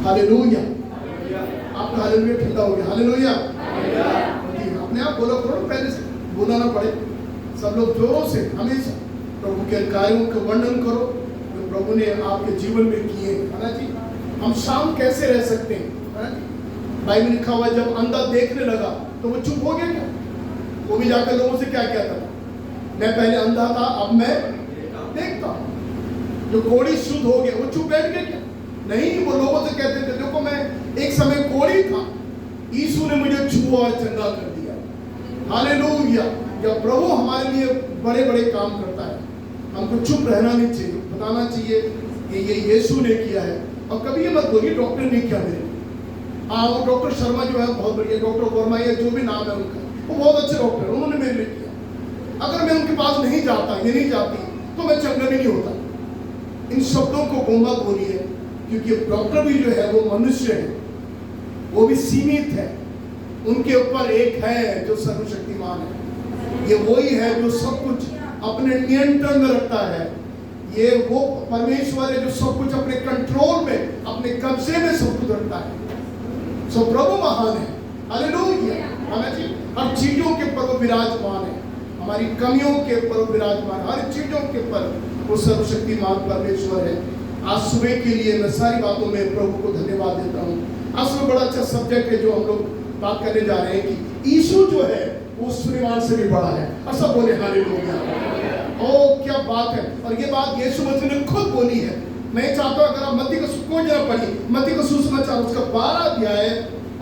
Hallelujah. आपका hallelujah ठंडा हो गया। हालेलुया। अपने आप बोलो करो, पहले से बोलना ना पड़े। सब लोग जोरों से हमेशा प्रभु के कार्यों का वर्णन करो जो प्रभु ने आपके जीवन में किए, है ना जी। हम शाम कैसे रह सकते हैं, है ना जी। बाइबल लिखा हुआ जब अंधा देखने लगा तो वो चुप हो गया क्या? वो भी जाकर लोगों से क्या कहता था, मैं पहले अंधा था अब मैं देखता हूं। जो कोढ़ी शुद्ध हो गया वो चुप बैठ गया क्या? नहीं, वो लोगों से कहते थे देखो मैं एक समय कोढ़ी था, यीशु ने मुझे छुआ और चंगा कर दिया। हालेलुया। जब प्रभु हमारे लिए बड़े बड़े काम करता है हमको चुप रहना नहीं चाहिए, बताना चाहिए कि ये यीशु ने किया है। और कभी ये मत बोलिए डॉक्टर ने किया मेरे लिए। हाँ, वो डॉक्टर शर्मा जो है बहुत बढ़िया, डॉक्टर वर्मा या जो भी नाम है उनका, वो बहुत अच्छे डॉक्टर, उन्होंने मेरे लिए किया। अगर मैं उनके पास नहीं जाता, ये नहीं जाती, तो मैं चंगा भी नहीं होता। इन शब्दों को गोमा बोलिए, क्योंकि डॉक्टर भी जो है वो मनुष्य है, वो भी सीमित है। उनके ऊपर एक है जो सर्वशक्तिमान है, ये वही है जो सब कुछ अपने नियंत्रण में रखता है। ये वो परमेश्वर है जो सब कुछ अपने कंट्रोल में, अपने कब्जे में सब कुछ रखता है। सो प्रभु महान है। हालेलुया। है जी। हर चीजों के ऊपर वो विराजमान है, हमारी कमियों के ऊपर वो विराजमान, हर चीजों के ऊपर वो सर्वशक्तिमान परमेश्वर है। आज सुबह के लिए मैं सारी बातों में प्रभु को धन्यवाद देता हूँ। आज में बड़ा अच्छा सब्जेक्ट है जो हम लोग बात करने जा रहे हैं कि यीशु जो है वो सुलेमान से भी बड़ा है। और सब बोले हालेलुया। ओ क्या बात है। और ये बात यीशु मसीह ने खुद बोली है। मैं चाहता हूं अगर आप मत्ती का सुसमाचार पढ़िए, मत्ती का सुसमाचार उसका 12 अध्याय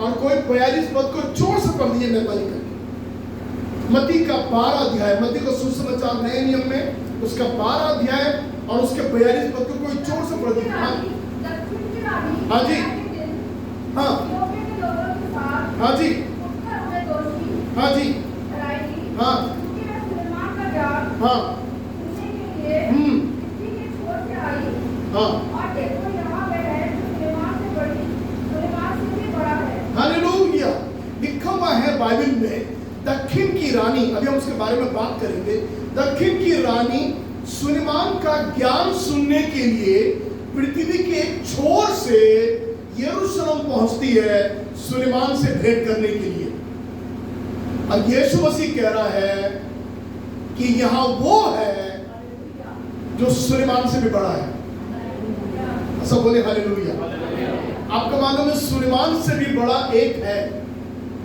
और कोई 42 पद को जोर से पढ़ दिए मेहरबानी करके। मत्ती का 12 अध्याय, मत्ती का सुसमाचार नए नियम में उसका 12 अध्याय और उसके 42 पद को कोई जोर से पढ़ दिए। हाँ जी, हाँ हाँ जी, हाँ जी, हाँ हाँ हालेलुया। लिखा हुआ है बाइबल में दक्षिण की रानी, अभी हम उसके बारे में बात करेंगे। दक्षिण की रानी सुलेमान का ज्ञान सुनने के लिए पृथ्वी के एक छोर से यरूशलेम पहुंचती है सुलेमान से भेंट करने के लिए। और यीशु मसीह कह रहा है कि यहां वो है जो सुलेमान से भी बड़ा है। सब बोले हालेलुया। आपका मालूम है सुलेमान से भी बड़ा एक है।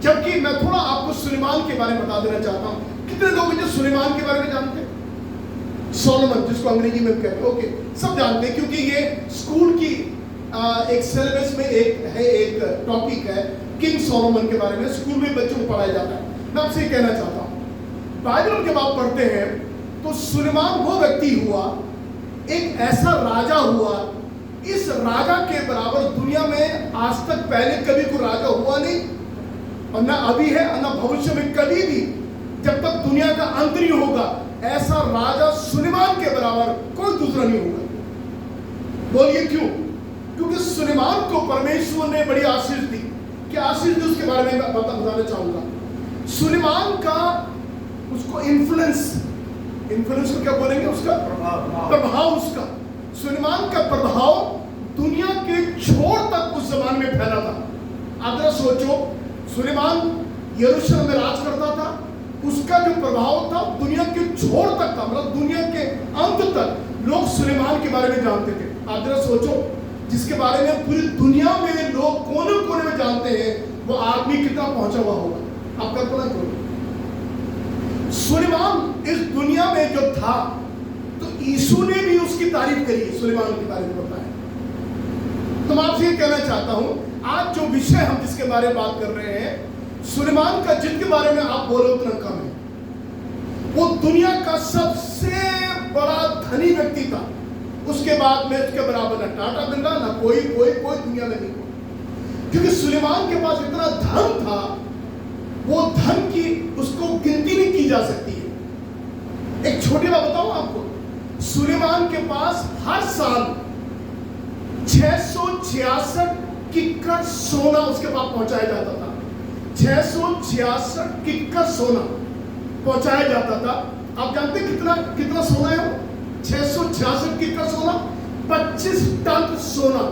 जबकि मैं थोड़ा आपको सुलेमान के बारे में बता देना चाहता हूं। कितने लोग जो सुलेमान के बारे में जानते हैं? सोलोमन, जिसको अंग्रेजी में कहते हैं, ओके, सब जानते हैं क्योंकि ये स्कूल की एक सिलेबस में एक टॉपिक है किंग सोलोमन के बारे में, स्कूल में बच्चों को पढ़ाया जाता है। मैं आपसे कहना चाहता हूं, बाइबल जब आप पढ़ते हैं तो सुलेमान वो व्यक्ति हुआ, एक ऐसा राजा हुआ, इस राजा के बराबर दुनिया में आज तक पहले कभी कोई राजा हुआ नहीं, और ना अभी है और ना भविष्य में कभी भी, जब तक दुनिया का अंत नहीं होगा, ऐसा राजा सुलेमान के बराबर कोई दूसरा नहीं होगा। बोलिए क्यों? क्योंकि सुलेमान को परमेश्वर ने बड़ी आशीष दी। क्या आशीष दी उसके बारे में मैं बताना चाहूंगा। सुलेमान का उसको इन्फ्लुएंस को क्या बोलेंगे, उसका प्रभाव, उसका सुलेमान का प्रभाव दुनिया के छोर तक उस जमाने में फैला था। आप जरा सोचो, सुलेमान यरूशलेम में राज करता था, उसका जो प्रभाव था दुनिया के छोर तक था, मतलब दुनिया के अंत तक लोग सुलेमान के बारे में जानते थे। आप जरा सोचो, जिसके बारे में पूरी दुनिया में लोग कोने कोने में जानते हैं, वो आदमी कितना पहुंचा हुआ होगा। आप कल्पना करो, सुलेमान इस दुनिया में जो था, तो यीशु ने भी उसकी तारीफ करी है, सुलेमान के बारे में बताया। तो मैं आपसे ये कहना चाहता हूं, आज जो विषय हम जिसके बारे में बात कर रहे हैं, सुलेमान का जिनके बारे में आप बोलो उतना कम है। वो दुनिया का सबसे बड़ा धनी व्यक्ति था। उसके बाद में उसके बराबर ना टाटा बिरला, ना कोई दुनिया में नहीं, क्योंकि सुलेमान के पास इतना धन था, वो धन की उसको गिनती नहीं की जा सकती है। एक छोटी बात बताऊं आपको, सुलेमान के पास हर साल 666 किक्कर सोना उसके पास पहुंचाया जाता था। 666 किक्कर सोना पहुंचाया जाता था। आप जानते कितना सोना है वो? 666 किक्कर सोना, 25 टन सोना।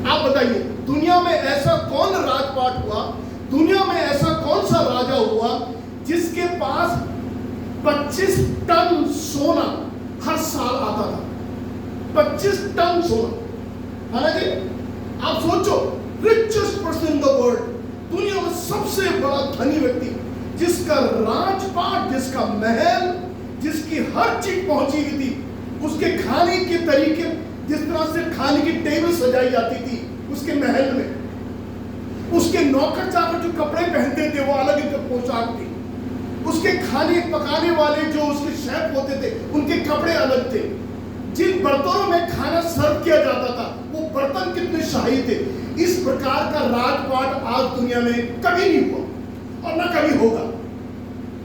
आप बताइए, दुनिया में ऐसा कौन राजपाट हुआ, दुनिया में ऐसा कौन सा राजा हुआ जिसके पास 25 टन सोना हर साल आता था? 25 टन सोना। हालांकि आप सोचो, richest person in the world, दुनिया में सबसे बड़ा धनी व्यक्ति, जिसका राजपाट, जिसका महल, जिसकी हर चीज पहुंची हुई थी, उसके खाने के तरीके, जिस तरह से खाने की टेबल सजाई जाती थी उसके महल में, उसके नौकर चाकर जो कपड़े पहनते थे वो अलग एक पोशाक थी, उसके खाने पकाने वाले जो उसके शेफ होते थे उनके कपड़े अलग थे, जिन बर्तनों में खाना सर्व किया जाता था वो बर्तन कितने शाही थे। इस प्रकार का राजपाट आज दुनिया में कभी नहीं हुआ और ना कभी होगा।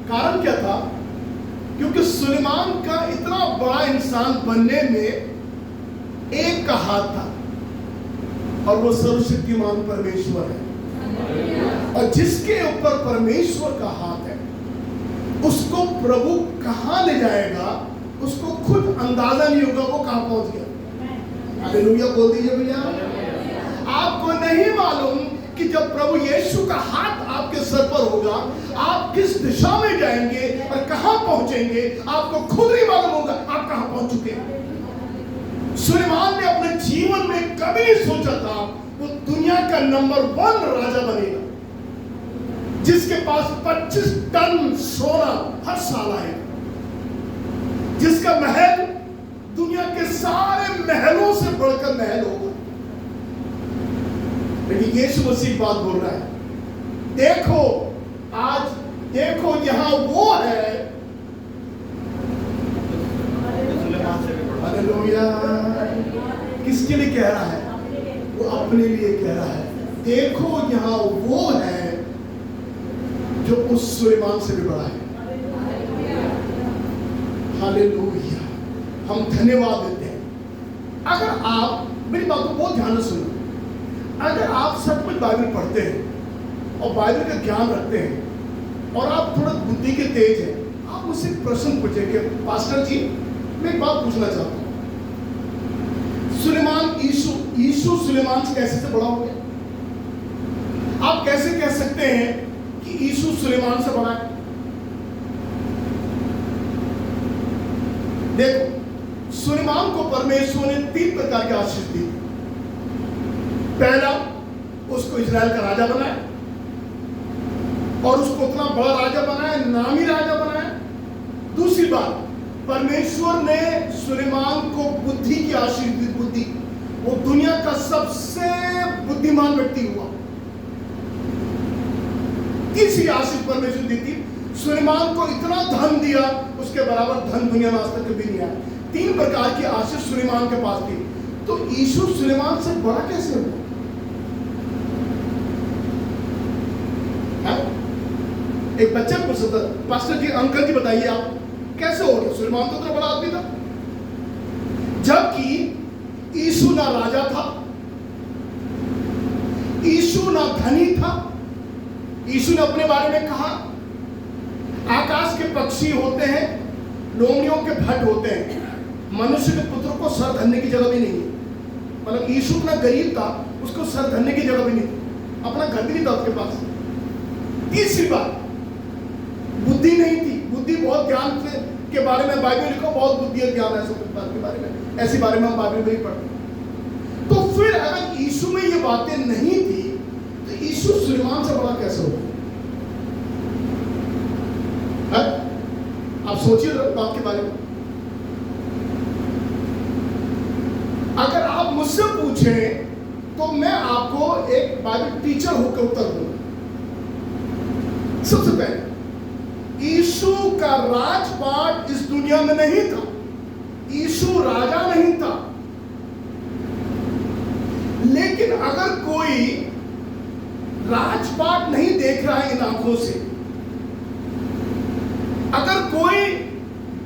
कारण क्या था? क्योंकि सुलेमान का इतना बड़ा इंसान बनने में एक का हाथ था, और वो सर्वशक्तिमान परमेश्वर है। और जिसके ऊपर परमेश्वर का हाथ है उसको प्रभु कहां ले जाएगा उसको खुद अंदाजा नहीं होगा वो कहां पहुंच गया। हालेलुया बोल दीजिए भैया। आपको नहीं मालूम कि जब प्रभु यीशु का हाथ आपके सर पर होगा आप किस दिशा में जाएंगे और कहां पहुंचेंगे, आपको खुद नहीं मालूम होगा आप कहां पहुंच चुके हैं। सुलेमान ने अपने जीवन में कभी नहीं सोचा था वो दुनिया का नंबर 1 राजा बनेगा, जिसके पास 25 टन सोना हर साल आएगा, जिसका महल दुनिया के सारे महलों से बढ़कर महल होगा। लेकिन यीशु मसीह बात बोल रहा है, देखो आज देखो यहां वो है। हालेलुया। किसके लिए कह रहा है? वो अपने लिए कह रहा है। देखो यहां वो है जो उस सुलेमान से भी बड़ा है। हालेलुया। हम धन्यवाद देते हैं। अगर आप मेरी बात को बहुत ध्यान से सुनो, अगर आप सब कुछ बाइबल पढ़ते हैं और बाइबल का ज्ञान रखते हैं और आप थोड़ा बुद्धि के तेज हैं, आप मुझसे प्रश्न पूछेंगे, पास्टर जी मैं एक बात पूछना चाहता हूं, सुलेमान यीशु सुलेमान से कैसे से बड़ा हो गया? आप कैसे कह सकते हैं कि यीशु सुलेमान से बड़ा है? देखो, सुलेमान को परमेश्वर ने 3 प्रकार की आशीष दी। पहला, उसको इजराइल का राजा बनाया और उसको उतना बड़ा राजा बनाया, नामी राजा बनाया। दूसरी बात, परमेश्वर ने सुलेमान को बुद्धि की आशीष दी। बुद्धि, वो दुनिया का सबसे बुद्धिमान व्यक्ति हुआ। तीसरी आशीष परमेश्वर दी थी, सुलेमान को इतना धन दिया उसके बराबर धन दुनिया में आज तक कभी नहीं आया। 3 प्रकार की आशीष सुलेमान के पास थी। तो यीशु सुलेमान से बड़ा कैसे हुआ? एक बच्चा पूछ सकता, पास्टर जी अंकल जी बताइए आप कैसे हो गया? सुलेमान तो इतना बड़ा आदमी था, जबकि यीशु ना राजा था, यीशु ना धनी था। यीशु ने अपने बारे में कहा, आकाश के पक्षी होते हैं, लोमड़ियों के भट्ट होते हैं, मनुष्य के पुत्र को सर धरने की जगह भी नहीं है। मतलब यीशु इतना गरीब था, उसको सर धरने की जगह भी नहीं थी, अपना घर भी नहीं था उसके पास। तीसरी बात, बुद्धि नहीं थी। बुद्धि बहुत ज्ञान के बारे में बाइबल लिखो, बहुत बुद्धि और ज्ञान है सब बात के बारे में, ऐसी बारे में हम बाइबल में ही पढ़ते। तो फिर अगर यीशु में ये बातें नहीं थी तो यीशु सुलेमान से बड़ा कैसे होगा? आप सोचिए बात के बारे में। अगर आप मुझसे पूछें तो मैं आपको एक बाइबल टीचर होकर उत्तर दूंगा। सबसे पहले, यीशु का राजपाट इस दुनिया में नहीं था, यीशु राजा नहीं था। लेकिन अगर कोई राजपाट नहीं देख रहा है इन आंखों से, अगर कोई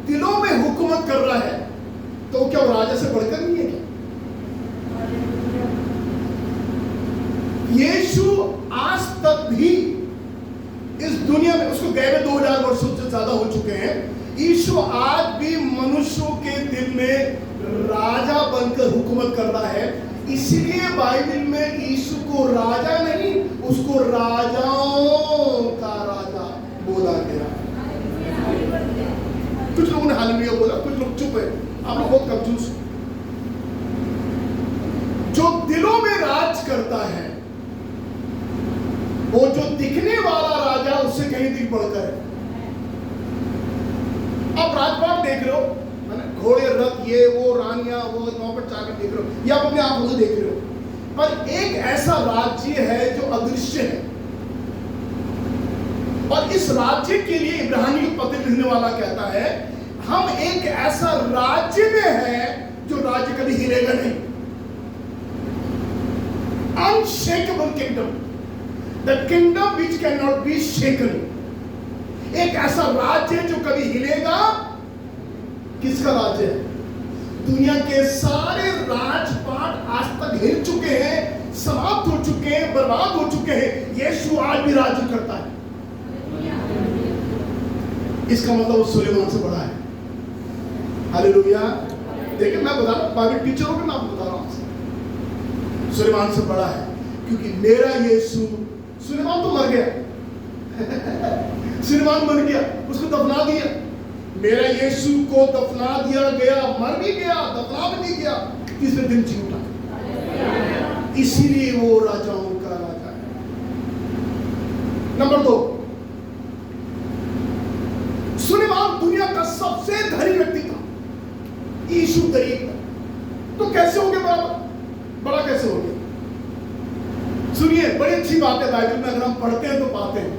दिलों में हुकूमत कर रहा है, तो क्या वो राजा से बढ़कर नहीं है क्या? यीशु आज तक भी इस दुनिया में, उसको गए में 2000 वर्षों से ज्यादा हो चुके हैं, यीशु आज भी मनुष्यों के दिल में राजा बनकर हुकूमत कर रहा है। इसलिए बाइबल में यीशु को राजा नहीं, उसको राजाओं का राजा बोला गया। कुछ लोगों ने हालेलुया बोला, कुछ लोग चुप है। आप लोग बहुत कंफ्यूज। जो दिलों में राज करता है वो जो दिखने वाला राजा उससे कहीं दिख बढ़कर है। आप राजपाट देख रहे हो, है ना, घोड़े, रथ, ये वो, रानियां, वो वहां पर जाकर देख रहे हो, या अपने आंखों से देख रहे हो। पर एक ऐसा राज्य है जो अदृश्य है, और इस राज्य के लिए इब्रानी पत्र लिखने वाला कहता है हम एक ऐसा राज्य में है जो राज्य कभी हिलेगा नहीं। Unshakable kingdom, the kingdom which can not be shaken. एक ऐसा राज्य है जो कभी हिलेगा। किसका राज्य है? दुनिया के सारे राजपाट आज तक हिल चुके हैं, समाप्त हो चुके हैं, बर्बाद हो चुके हैं। यीशु आज भी राज्य करता है। इसका मतलब वो सुलेमान से बड़ा है। हालेलुया। देखिए, मैं बता रहा हूं, बाइबल टीचरों के मैं आपको बता रहा हूं, सुलेमान से बड़ा है, क्योंकि मेरा यीशु, सुलेमान तो मर गया सुलेमान मर गया, उसको दफना दिया। मेरा यीशु को दफना दिया गया, मर भी गया, दफना भी नहीं गया, तीसरे दिन जी उठा। इसीलिए वो राजाओं का राजा है। नंबर 2, सुलेमान दुनिया का सबसे धनी व्यक्ति था, यीशु गरीब था। तो कैसे हो गया बड़ा कैसे हो गया? सुनिए, बड़ी अच्छी बात है बाइबल में, अगर हम पढ़ते हैं तो पाते हैं।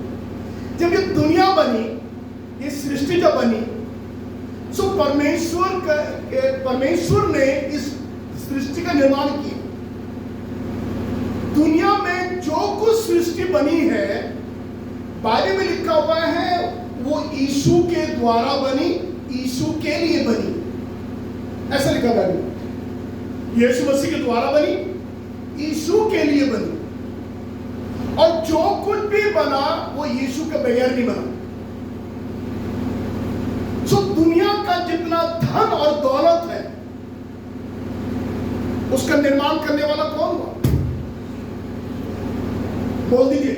जब ये दुनिया बनी, ये सृष्टि जब बनी, सो परमेश्वर ने इस सृष्टि का निर्माण किया। दुनिया में जो कुछ सृष्टि बनी है, बाइबल में लिखा हुआ है वो यीशु के द्वारा बनी, यीशु के लिए बनी। ऐसा लिखा बाइबल, यीशु मसीह के द्वारा बनी, यीशु के लिए बनी। और जो कुछ भी बना वो यीशु के बगैर नहीं बना। सो दुनिया का जितना धन और दौलत है उसका निर्माण करने वाला कौन हुआ? बोल दीजिए,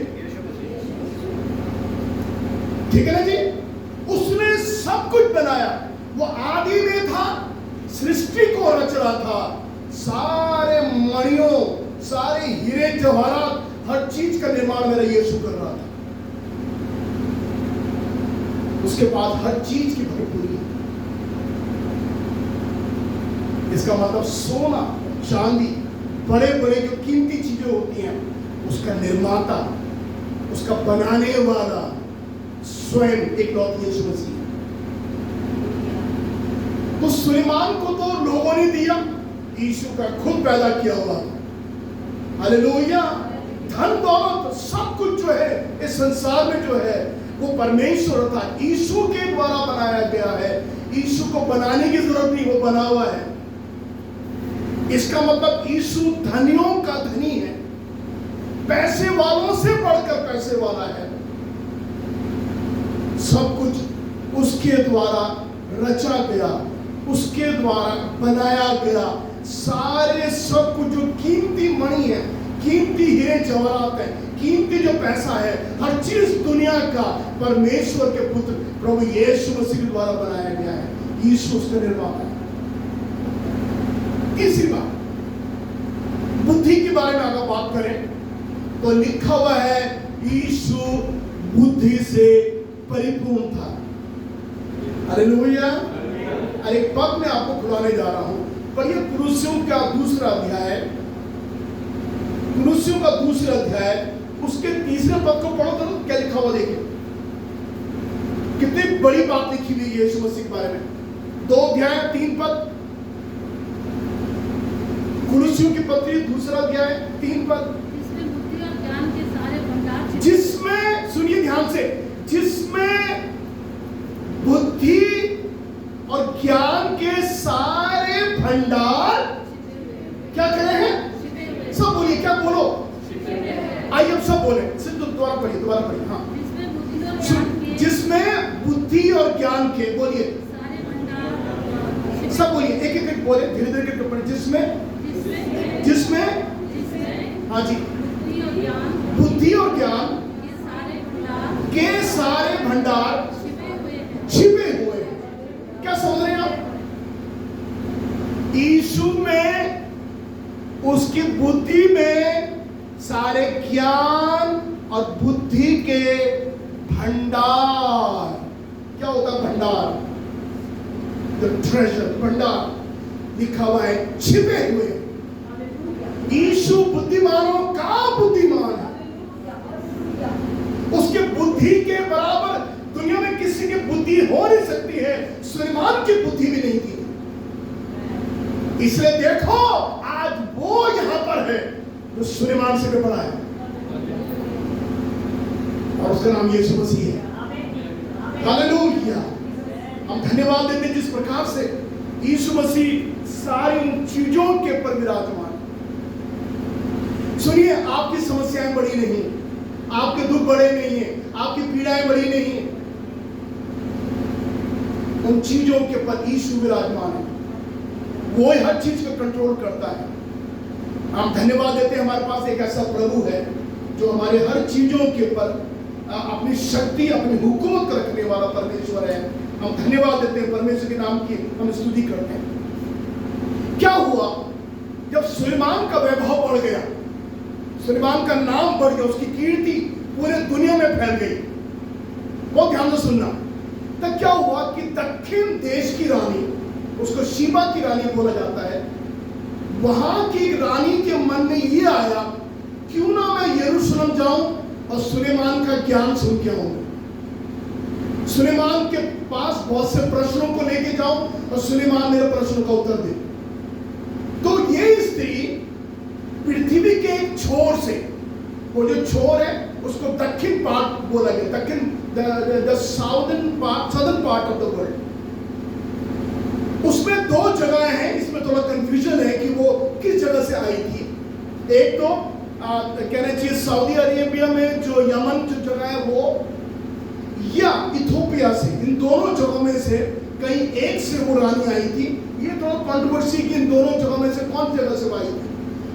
ठीक है ना जी? उसने सब कुछ बनाया, वो आदि में था, सृष्टि को रच रहा था। सारे मणियों, सारे हीरे जवाहरात, हर चीज का निर्माण मेरा यीशु कर रहा था। उसके बाद हर चीज की भरपूरी। इसका मतलब सोना, चांदी, बड़े बड़े जो कीमती चीजें होती हैं, उसका निर्माता, उसका बनाने वाला स्वयं इकलौते यीशु मसीह। तो सुलेमान को तो लोगों ने दिया, यीशु का खुद पैदा किया हुआ। हालेलुया। धन दौलत सब कुछ जो है इस संसार में जो है वो परमेश्वर था, यीशु के द्वारा बनाया गया है। यीशु को बनाने की जरूरत नहीं, वो बना हुआ है। इसका मतलब यीशु धनियों का धनी है, पैसे वालों से बढ़कर पैसे वाला है। सब कुछ उसके द्वारा रचा गया, उसके द्वारा बनाया गया। सारे सब कुछ जो कीमती मणि है, कीमती हीरे जवाहरात है, कीमती जो पैसा है, हर चीज दुनिया का परमेश्वर के पुत्र प्रभु यीशु मसीह के द्वारा बनाया गया है। यीशु उसका निर्माता है। तीसरी बात, बुद्धि के बारे में अगर बात करें तो लिखा हुआ है यीशु बुद्धि से परिपूर्ण था। हालेलुया। अरे एक पद में आपको खुलाने जा रहा हूं, पर ये कुलुस्सियों का दूसरा अध्याय, कुलुस्सियों का दूसरा अध्याय, उसके तीसरे पद को पढ़ो तो क्या लिखा हुआ देखिए। कितनी बड़ी बात लिखी हुई है यीशु मसीह के बारे में। 2 अध्याय 3 पद, कुलुस्सियों की पत्री दूसरा अध्याय 3 पद, जिसमें सुनिए ध्यान से, जिसमें बुद्धि और ज्ञान के सारे भंडार क्या करे हैं? सब बोलिए, क्या बोलो? आइए अब सब बोले, सिर्फ दोबारा पढ़िए। हाँ, जिसमें बुद्धि और ज्ञान के, बोलिए सब बोलिए, एक एक बोले, धीरे धीरे पढ़िए। जिसमें जिसमें हाँ जी बुद्धि और ज्ञान के सारे भंडार छिपे हुए हैं। क्या समझ रहे हैं आप? यीशु में, उसकी बुद्धि में सारे ज्ञान और बुद्धि के भंडार। क्या होता है भंडार? द ट्रेजर, भंडार लिखा हुआ है, छिपे हुए। यीशु बुद्धिमानों का बुद्धिमान है। उसके बुद्धि के बराबर दुनिया में किसी की बुद्धि हो नहीं सकती है। सुलेमान की बुद्धि भी नहीं थी। इसलिए देखो आज वो यहां पर है जो सुलेमान से भी बड़ा है, और उसका नाम यीशु मसीह है। हालेलुया। हम धन्यवाद देते हैं जिस प्रकार से यीशु मसीह सारी चीजों के ऊपर विराजमान। सुनिए, आपकी समस्याएं बड़ी नहीं, आपके दुख बड़े नहीं है, आपकी पीड़ाएं बड़ी नहीं है। उन चीजों के ऊपर यीशु विराजमान है। वो हर चीज को कंट्रोल करता है। हम धन्यवाद देते हैं हमारे पास एक ऐसा प्रभु है जो हमारे हर चीजों के ऊपर अपनी शक्ति, अपनी हुकूमत रखने वाला परमेश्वर है। हम धन्यवाद देते हैं परमेश्वर के नाम की हम स्तुति करते हैं। क्या हुआ जब सुलेमान का वैभव बढ़ गया, सुलेमान का नाम बढ़ गया, उसकी कीर्ति पूरे दुनिया में फैल गई। बहुत ध्यान से सुनना। तब क्या हुआ कि दक्षिण देश की रानी, उसको शीबा की रानी बोला जाता है, वहां की रानी के मन में ये आया, क्यों ना मैं यरूशलेम जाऊं और सुलेमान का ज्ञान सुन के आऊं। सुलेमान के पास बहुत से प्रश्नों को लेके जाऊं और सुलेमान मेरे प्रश्नों का उत्तर दे। तो ये स्त्री पृथ्वी के एक छोर से, वो जो छोर है उसको दक्षिण पार्ट बोला गया, दक्षिण the southern part of the world. उसमें दो जगह हैं, इसमें थोड़ा कंफ्यूजन है कि वो किस जगह से आई थी। एक तो कहना चाहिए सऊदी अरेबिया में जो यमन जो जगह है वो, या इथोपिया से, इन दोनों जगहों में से कहीं एक से वो रानी आई थी। ये थोड़ा कंट्रोवर्सी कि इन दोनों जगहों में से कौन जगह से आई थी,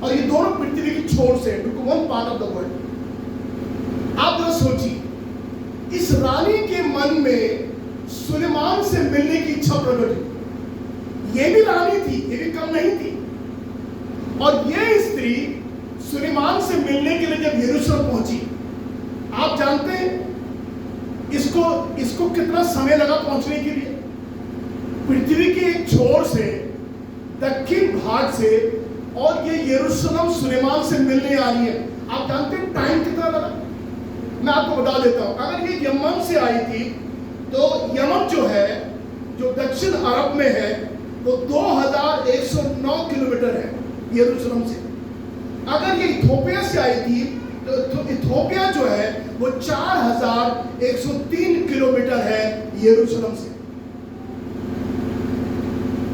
और ये दोनों पृथ्वी की छोर से, one part of the world. आप जरा सोचिए, इस रानी के मन में सुलेमान से मिलने की इच्छा प्रकट हुई। ये भी रानी थी, ये भी कम नहीं थी। और ये स्त्री सुलेमान से मिलने के लिए जब यरूशलेम पहुंची, आप जानते हैं इसको कितना समय लगा पहुंचने के लिए। पृथ्वी के एक छोर से, दक्षिण भाग से, और ये यरूशलेम सुलेमान से मिलने आ रही है। आप जानते हैं टाइम कितना लगा? मैं आपको बता देता हूं। अगर ये यमन से आई थी तो यमन जो है, जो दक्षिण अरब में है, वो 2109 किलोमीटर है यरूशलेम से। अगर ये इथोपिया से आई थी तो इथोपिया जो है वो 4103 किलोमीटर है यरूशलेम से।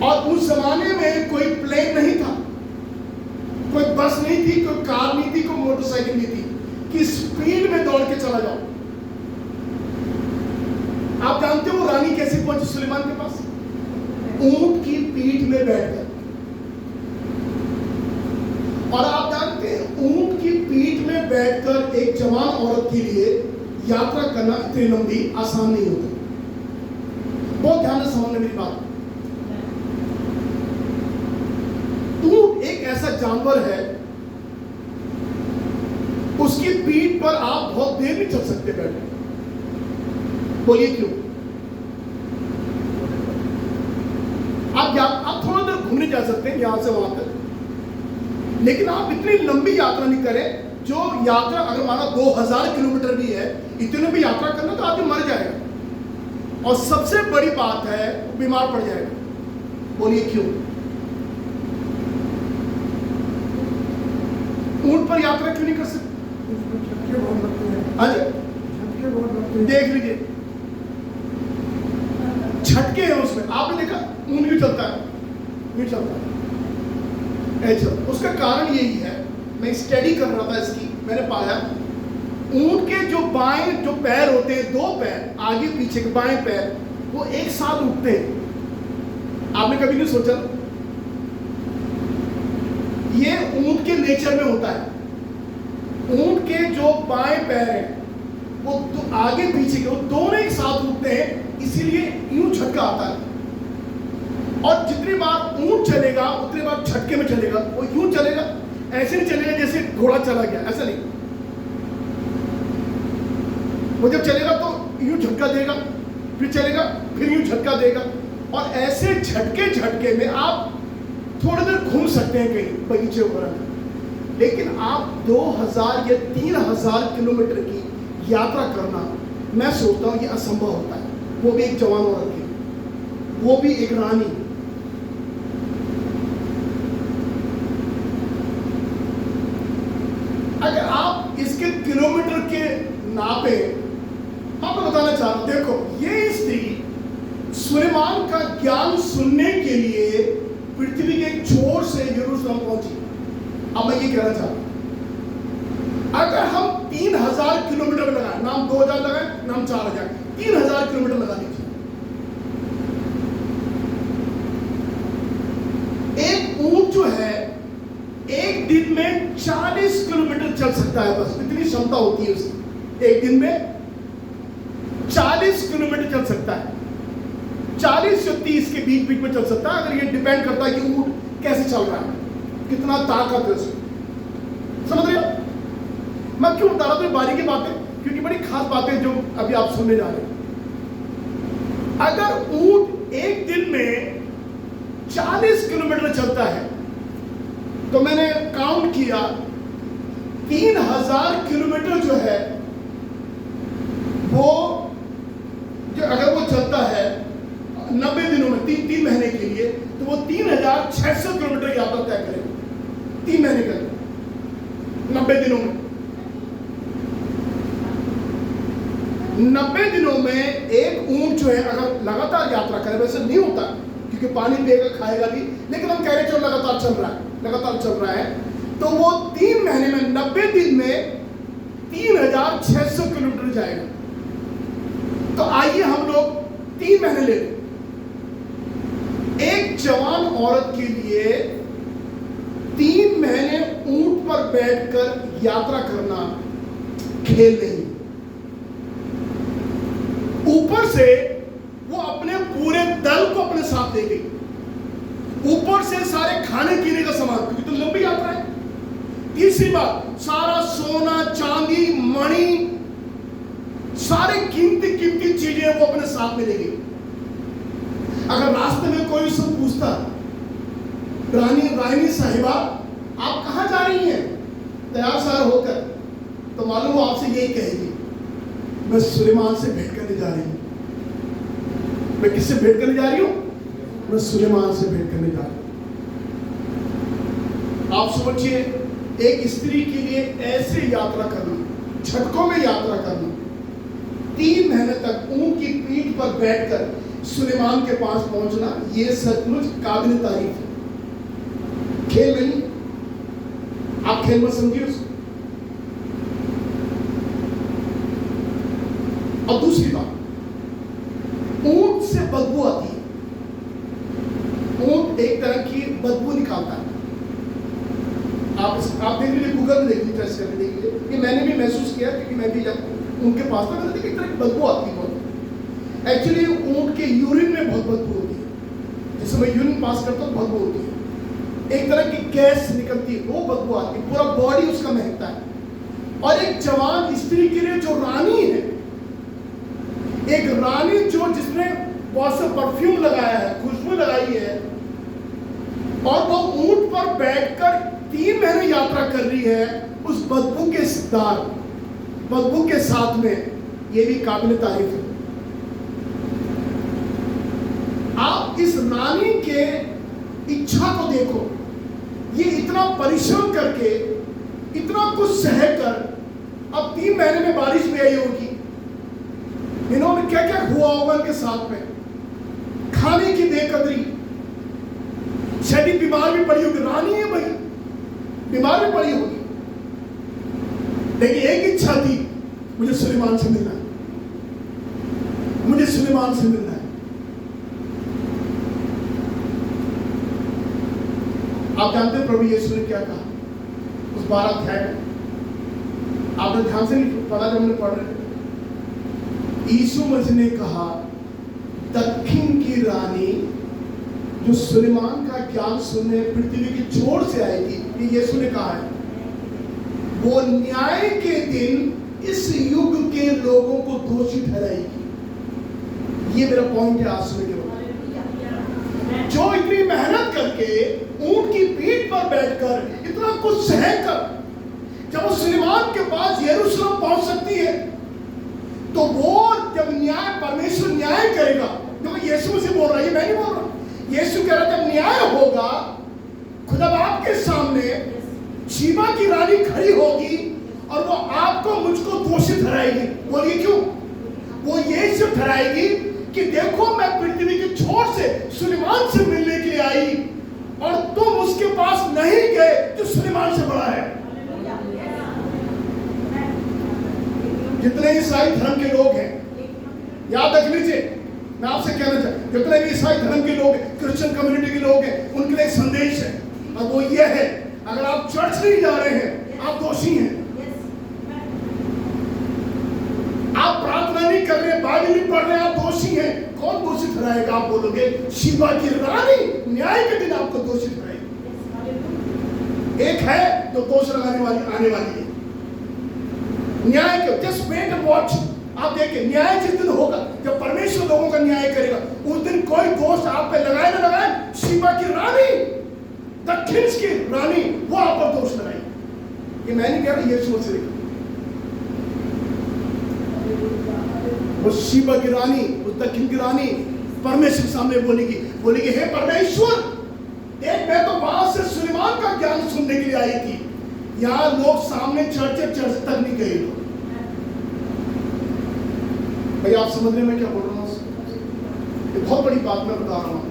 और उस जमाने में कोई प्लेन नहीं था, कोई बस नहीं थी, कोई कार नहीं थी, कोई मोटरसाइकिल नहीं थी कि स्पीड में दौड़ के चला जाओ। आप जानते हो वो रानी कैसे पहुंची सुलेमान के पास? ऊंट की पीठ में बैठकर। और आप जानते हैं ऊंट की पीठ में बैठकर एक जवान औरत के लिए यात्रा करना इतनी लंबी आसान नहीं होता। बहुत ध्यान से समझना मेरी बात। ऊंट एक ऐसा जानवर है, उसकी पीठ पर आप बहुत देर नहीं चल सकते बैठे। बोलिए क्यों? आप थोड़ा देर घूमने जा सकते हैं यहां से वहां तक, लेकिन आप इतनी लंबी यात्रा नहीं करें। जो यात्रा अगर माना 2000 किलोमीटर भी है, इतने भी यात्रा करना तो आदमी मर जाएगा। और सबसे बड़ी बात है बीमार पड़ जाएगा। बोलिए क्यों? ऊंट पर यात्रा क्यों नहीं कर सकते? देख लीजिए, झटके हैं उसमें। आपने देखा ऊंट भी चलता है, भी चलता है ऐसा। उसका कारण यही है, मैं स्टडी कर रहा था इसकी, मैंने पाया ऊंट के जो बाएं जो पैर होते हैं, दो पैर आगे पीछे के बाएं पैर, वो एक साथ उठते हैं। आपने कभी नहीं सोचा? ये ऊंट के नेचर में होता है। ऊंट के जो बाएं पैर हैं वो आगे पीछे के वो दोनों एक साथ उठते हैं, इसीलिए यूं झटका आता है। और जितनी बार ऊंट चलेगा उतनी बार झटके में चलेगा। वो यूं चलेगा, ऐसे नहीं चलेगा जैसे घोड़ा चला गया, ऐसा नहीं। वो जब चलेगा तो यूं झटका देगा, फिर चलेगा, फिर यूं झटका देगा। और ऐसे झटके झटके में आप थोड़ी देर घूम सकते हैं कहीं बगीचे वगैरह में, लेकिन आप 2000 या 3000 किलोमीटर की यात्रा करना, मैं सोचता हूँ ये असंभव होता है। वो भी एक जवान औरत की, वो भी एक रानी। अगर आप इसके किलोमीटर के नापे, आपको बताना चाहता हूं, देखो ये स्त्री सुलेमान का ज्ञान सुनने के लिए पृथ्वी के एक छोर से यरूशलेम पहुंची। अब मैं ये कहना चाहता हूं, अगर हम 3000 किलोमीटर लगाए, नाम 2000 लगाए, नाम 4000, 3000 किलोमीटर लगा दीजिए। एक ऊंट जो है एक दिन में 40 किलोमीटर चल सकता है, बस इतनी क्षमता होती है उसकी। एक दिन में 40 किलोमीटर चल सकता है, 40 से 30 के बीच बीच में चल सकता है। अगर ये डिपेंड करता है कि ऊंट कैसे चल रहा है, कितना ताकत है उसमें। समझ रहे हो मैं क्यों बता रहा हूं बारीकी बातें? क्योंकि बड़ी खास बातें जो अभी आप सुनने जा रहे हैं। अगर ऊंट एक दिन में 40 किलोमीटर चलता है तो मैंने काउंट किया, 3000 किलोमीटर जो है वो जो अगर वो चलता है 90 दिनों में, 3 महीने के लिए, तो वो 3600 किलोमीटर यात्रा तय करेगा 3 महीने के लिए, 90 दिनों में। 90 दिनों में एक ऊंट जो है अगर लगातार यात्रा करे, वैसे नहीं होता क्योंकि पानी पिएगा, खाएगा भी, लेकिन हम कह रहे चलो लगातार चल रहा है, लगातार चल रहा है, तो वो 3 महीने में 90 दिन में 3600 किलोमीटर जाएगा। तो आइए हम लोग 3 महीने ले लें। एक जवान औरत के लिए 3 महीने ऊंट पर बैठकर यात्रा करना खेल नहीं। ऊपर से वो अपने पूरे दल को अपने साथ ले गई, ऊपर से सारे खाने पीने का सामान, क्योंकि तो लंबी यात्रा है। तीसरी बात, सारा सोना चांदी मणि, सारे कीमती कीमती चीजें वो अपने साथ में ले गई। अगर रास्ते में कोई उससे पूछता, रानी साहिबा आप कहां जा रही हैं तैयार सार होकर, तो मालूम वो आपसे यही कहेगी, मैं सुलेमान से भेंट करने जा रही हूं। मैं किससे भेंट करने जा रही हूं? मैं सुलेमान से भेंट करने जा रही हूं। आप सोचिए, एक स्त्री के लिए ऐसे यात्रा करना, झटकों में यात्रा करना, 3 महीने तक ऊंट की पीठ पर बैठकर सुलेमान के पास पहुंचना, यह सचमुच काबिल तारीफ है, खेल नहीं। आप खेल मत समझिए उसको। और दूसरी बात, ऊंट से बदबू आती है। ऊंट एक तरह की बदबू निकालता है। आप देख लीजिए, गूगल में देख लीजिए, टेस्ट करके देख लीजिए। ये मैंने भी महसूस किया क्योंकि मैं भी जब उनके पास था, मैंने एक तरह की बदबू आती है। एक्चुअली ऊंट के यूरिन में बहुत बदबू होती है। जिस समय यूरिन पास करता है बदबू होती है, एक तरह की गैस निकलती है, वो बदबू आती है, पूरा बॉडी उसका महकता है। और एक जवान स्त्री के लिए जो रानी है, एक रानी जो जिसने बहुत से परफ्यूम लगाया है, खुशबू लगाई है, और वो ऊंट पर बैठकर 3 महीने यात्रा कर रही है, उस बदबू के साथ में, ये भी काबिल तारीफ है। आप इस रानी के इच्छा को देखो, ये इतना परिश्रम करके, इतना कुछ सहकर, अब 3 महीने में बारिश भी आई होगी, इन्होंने क्या क्या हुआ होगा इनके साथ में, खाने की बेकदरी, शायद बीमार भी पड़ी होगी, रानी है भाई, बीमार भी पड़ी होगी, लेकिन एक इच्छा थी, मुझे सुलेमान से मिलना है, मुझे सुलेमान से मिलना है। आप जानते हैं प्रभु यीशु ने क्या कहा उस 12 अध्याय में? आपने ध्यान से नहीं पढ़ा जब हमने पढ़ रहे थे। यीशु मसीह ने कहा दक्षिण की रानी जो सुलेमान का ज्ञान सुनने पृथ्वी की छोर से आएगी, ये यीशु ने कहा है, वो न्याय के दिन इस युग के लोगों को दोषी ठहराएगी। ये मेरा पॉइंट है आज सुनने के बाद। जो इतनी मेहनत करके ऊंट की पीठ पर बैठकर इतना कुछ सहकर जब वो सुलेमान के पास यरूशलेम पहुंच सकती है, तो वो जब न्याय परमेश्वर न्याय करेगा, तो यीशु से बोल रहा है, मैं नहीं बोल रहा, यीशु कह रहा जब न्याय होगा खुदा बाप के सामने शीबा की रानी खड़ी होगी और वो आपको मुझको दोषी ठहराएगी। बोलिए क्यों? वो ये सब ठहराएगी कि देखो मैं पृथ्वी के छोर से सुलेमान से मिलने के लिए आई और तुम उसके पास नहीं गए जो सुलेमान से बड़ा है। जितने ईसाई धर्म के लोग हैं, याद रख लीजिए, मैं आपसे कहना चाहता हूं, जितने भी ईसाई धर्म के लोग हैं, क्रिश्चियन कम्युनिटी के लोग हैं, उनके लिए एक संदेश है और वो ये है, अगर आप चर्च नहीं जा रहे हैं आप दोषी हैं। आप प्रार्थना नहीं कर रहे, बाइबल नहीं पढ़ रहे, आप दोषी हैं। कौन दोषी ठहराएगा? आप बोलोगे शीबा की रानी न्याय के दिन आपको दोषी ठहराएगी। एक है जो दोष लगाने वाली आने वाली है न्याय के। Just wait and watch. आप देखिए न्याय जिस दिन होगा, जब परमेश्वर लोगों का न्याय करेगा, उस दिन कोई दोष आप पे लगाए ना लगाए, शीबा की रानी, दक्षिण की रानी, वो आप पर दोष लगाएगी। ये मैं नहीं कह रहा, यीशु मसीह ने, वो शीबा की रानी, उस दक्षिण की रानी परमेश्वर सामने बोलेगी हे परमेश्वर, देख मैं तो वहां से सुलेमान का ज्ञान सुनने के लिए आई थी, यहाँ लोग सामने चर्च तक नहीं गए लोग। भाई आप समझ रहे मैं क्या बोल रहा हूँ? ये बहुत बड़ी बात मैं बता रहा हूँ,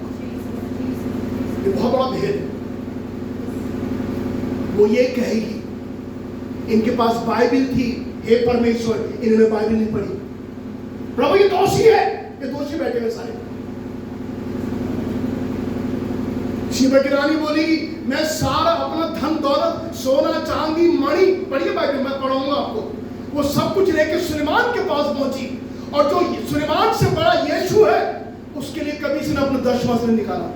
ये बहुत बड़ा भेद है। वो ये कहेगी इनके पास बाइबल थी, हे परमेश्वर इन्होंने बाइबल नहीं पढ़ी, प्रभु ये दोषी है, ये दोषी बैठे हुए सारे। शीबा की रानी बोलेगी मैं सारा अपना धन दौलत, सोना चांदी मणि, पढ़िए बाइबल मैं पढ़ाऊंगा आपको, वो सब कुछ लेके सुलेमान के पास पहुंची और जो सुलेमान से बड़ा यीशु है उसके लिए कभी से अपना दशवां से निकाला।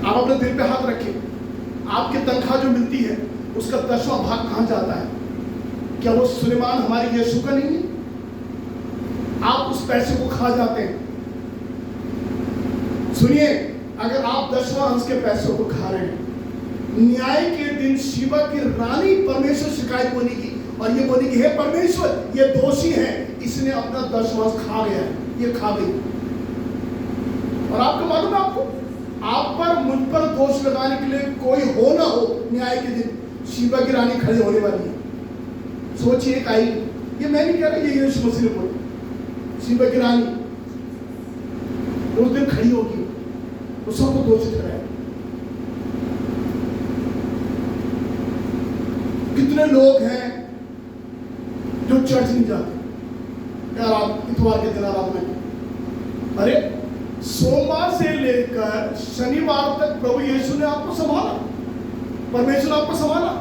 आप अपने दिल पे हाथ रखिए, आपकी तनख्वाह जो मिलती है उसका 10वां भाग कहां जाता है? क्या वो सुलेमान हमारे यीशु का नहीं है? आप उस पैसे को खा जाते हैं। सुनिए, अगर आप 10वां अंश के पैसों को खा रहे हैं, न्याय के दिन शीबा की रानी परमेश्वर शिकायत बोलेगी और ये बोलेगी हे परमेश्वर ये दोषी है, इसने अपना 10वां अंश खा गया, ये खा गई। और आपको मालूम है, आप पर मुझ पर दोष लगाने के लिए कोई हो ना हो, न्याय के दिन शीबा की रानी खड़ी होने वाली है। सोचिए एक आई, ये मैं नहीं कह रहा, ये यीशु मसीह ने बोला, शीबा की रानी उस दिन खड़ी होगी, वो सबको दोषी ठहराएगा। कितने लोग हैं जो चर्च नहीं जाते यार, आप इतवार के दिन आराधना में, अरे सोमवार से लेकर शनिवार तक प्रभु यीशु ने आपको संभाला, परमेश्वर ने आपको संभाला।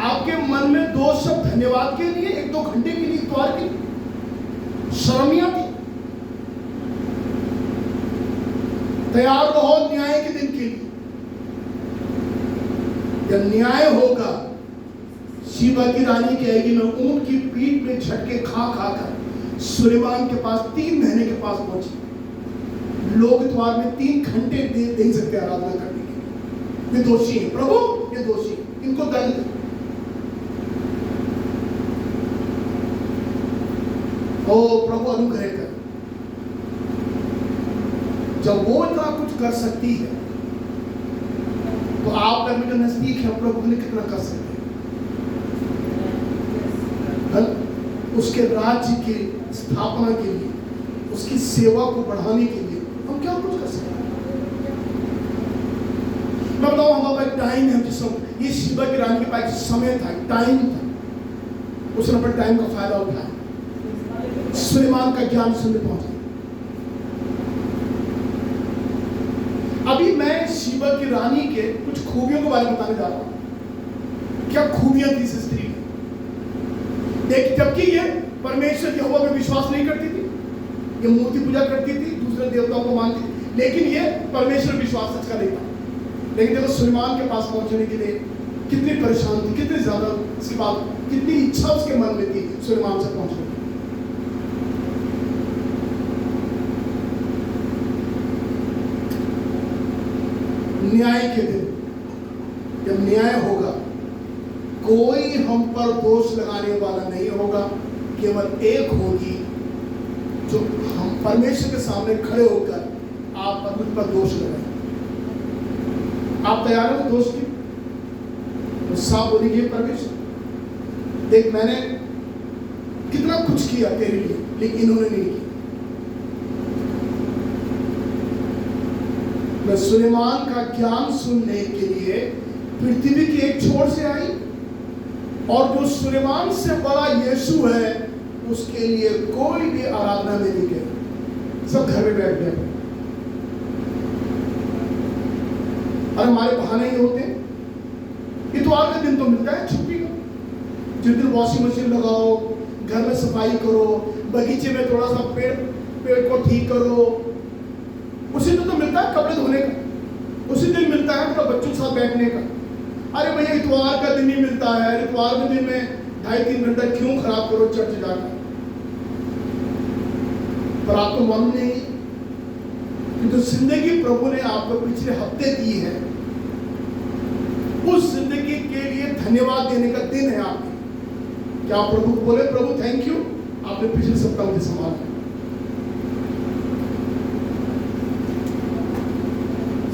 आपके मन में 2 शब्द धन्यवाद के लिए, 1-2 घंटे के लिए इतवार की शर्मिया थी। तैयार रहो न्याय के दिन के लिए। जब न्याय होगा, शीबा की रानी कहेगी मैं ऊंट की पीठ पे झटके खा कर सुलेमान के पास 3 महीने के पास पहुंची। लोग इतवार में 3 घंटे दे सकते आराधना करने के लिए। ये दोषी है प्रभु, ये दोषी है, इनको दंड दे। ओ प्रभु अनुग्रह कर। जब वो इतना कुछ कर सकती है तो आप अगर मेरे नजदीक है, प्रभु ने कितना कर सकते हैं? उसके राज्य की स्थापना के लिए, उसकी सेवा को बढ़ाने के लिए हम क्या कुछ कर सकते हैं? मैं बताऊं, हमारा एक टाइम है जिस वक्त ये शीबा की रानी के पास समय था, टाइम था, उसने अपने टाइम का फायदा उठाया, सुलेमान का ज्ञान सुनने पहुंचा। अभी मैं शीबा की रानी के कुछ खूबियों के बारे में बताने जा रहा हूं। क्या खूबियां थी इस स्त्री में। देख, जबकि ये परमेश्वर यहोवा में विश्वास नहीं करती थी, ये मूर्ति पूजा करती थी, दूसरे देवताओं को मानती थी, लेकिन ये परमेश्वर विश्वास सच का नहीं था। लेकिन जब सुलेमान के पास पहुंचने के लिए कितनी परेशान थी, कितनी ज्यादा इसके बाद कितनी इच्छा उसके मन में थी सुलेमान से पहुंचने की। न्याय के दिन जब न्याय होगा, कोई हम पर दोष लगाने वाला नहीं होगा, केवल एक होगी जो हम परमेश्वर के सामने खड़े होकर आप पर मुझ पर दोष लगाए। आप तैयार हो दोष की? साफ बोलिए, परमेश्वर देख, मैंने कितना कुछ किया तेरे लिए, लेकिन इन्होंने नहीं किया। मैं सुलेमान का ज्ञान सुनने के लिए पृथ्वी के एक छोर से आई, और जो सुलेमान से बड़ा यीशु है उसके लिए कोई भी आराधना में नहीं गया, सब घर में बैठ गए। और हमारे बहाने ही होते हैं। इतवार का दिन तो मिलता है छुट्टी का, जिस दिन वॉशिंग मशीन लगाओ, घर में सफाई करो, बगीचे में थोड़ा सा पेड़ को ठीक करो, उसी दिन तो मिलता है कपड़े धोने का, उसी दिन मिलता है पूरा बच्चों के साथ बैठने का। अरे भैया, इतवार का दिन ही मिलता है, इतवार के दिन में 2.5-3 घंटा क्यों खराब करो चर्च जाकर। पर आपको मालूम नहीं कि जो जिंदगी प्रभु ने आपको पिछले हफ्ते दी है, उस जिंदगी के लिए धन्यवाद देने का दिन है आपके। क्या आप प्रभु को बोले, प्रभु थैंक यू, आपने पिछले सप्ताह मुझे संभाला।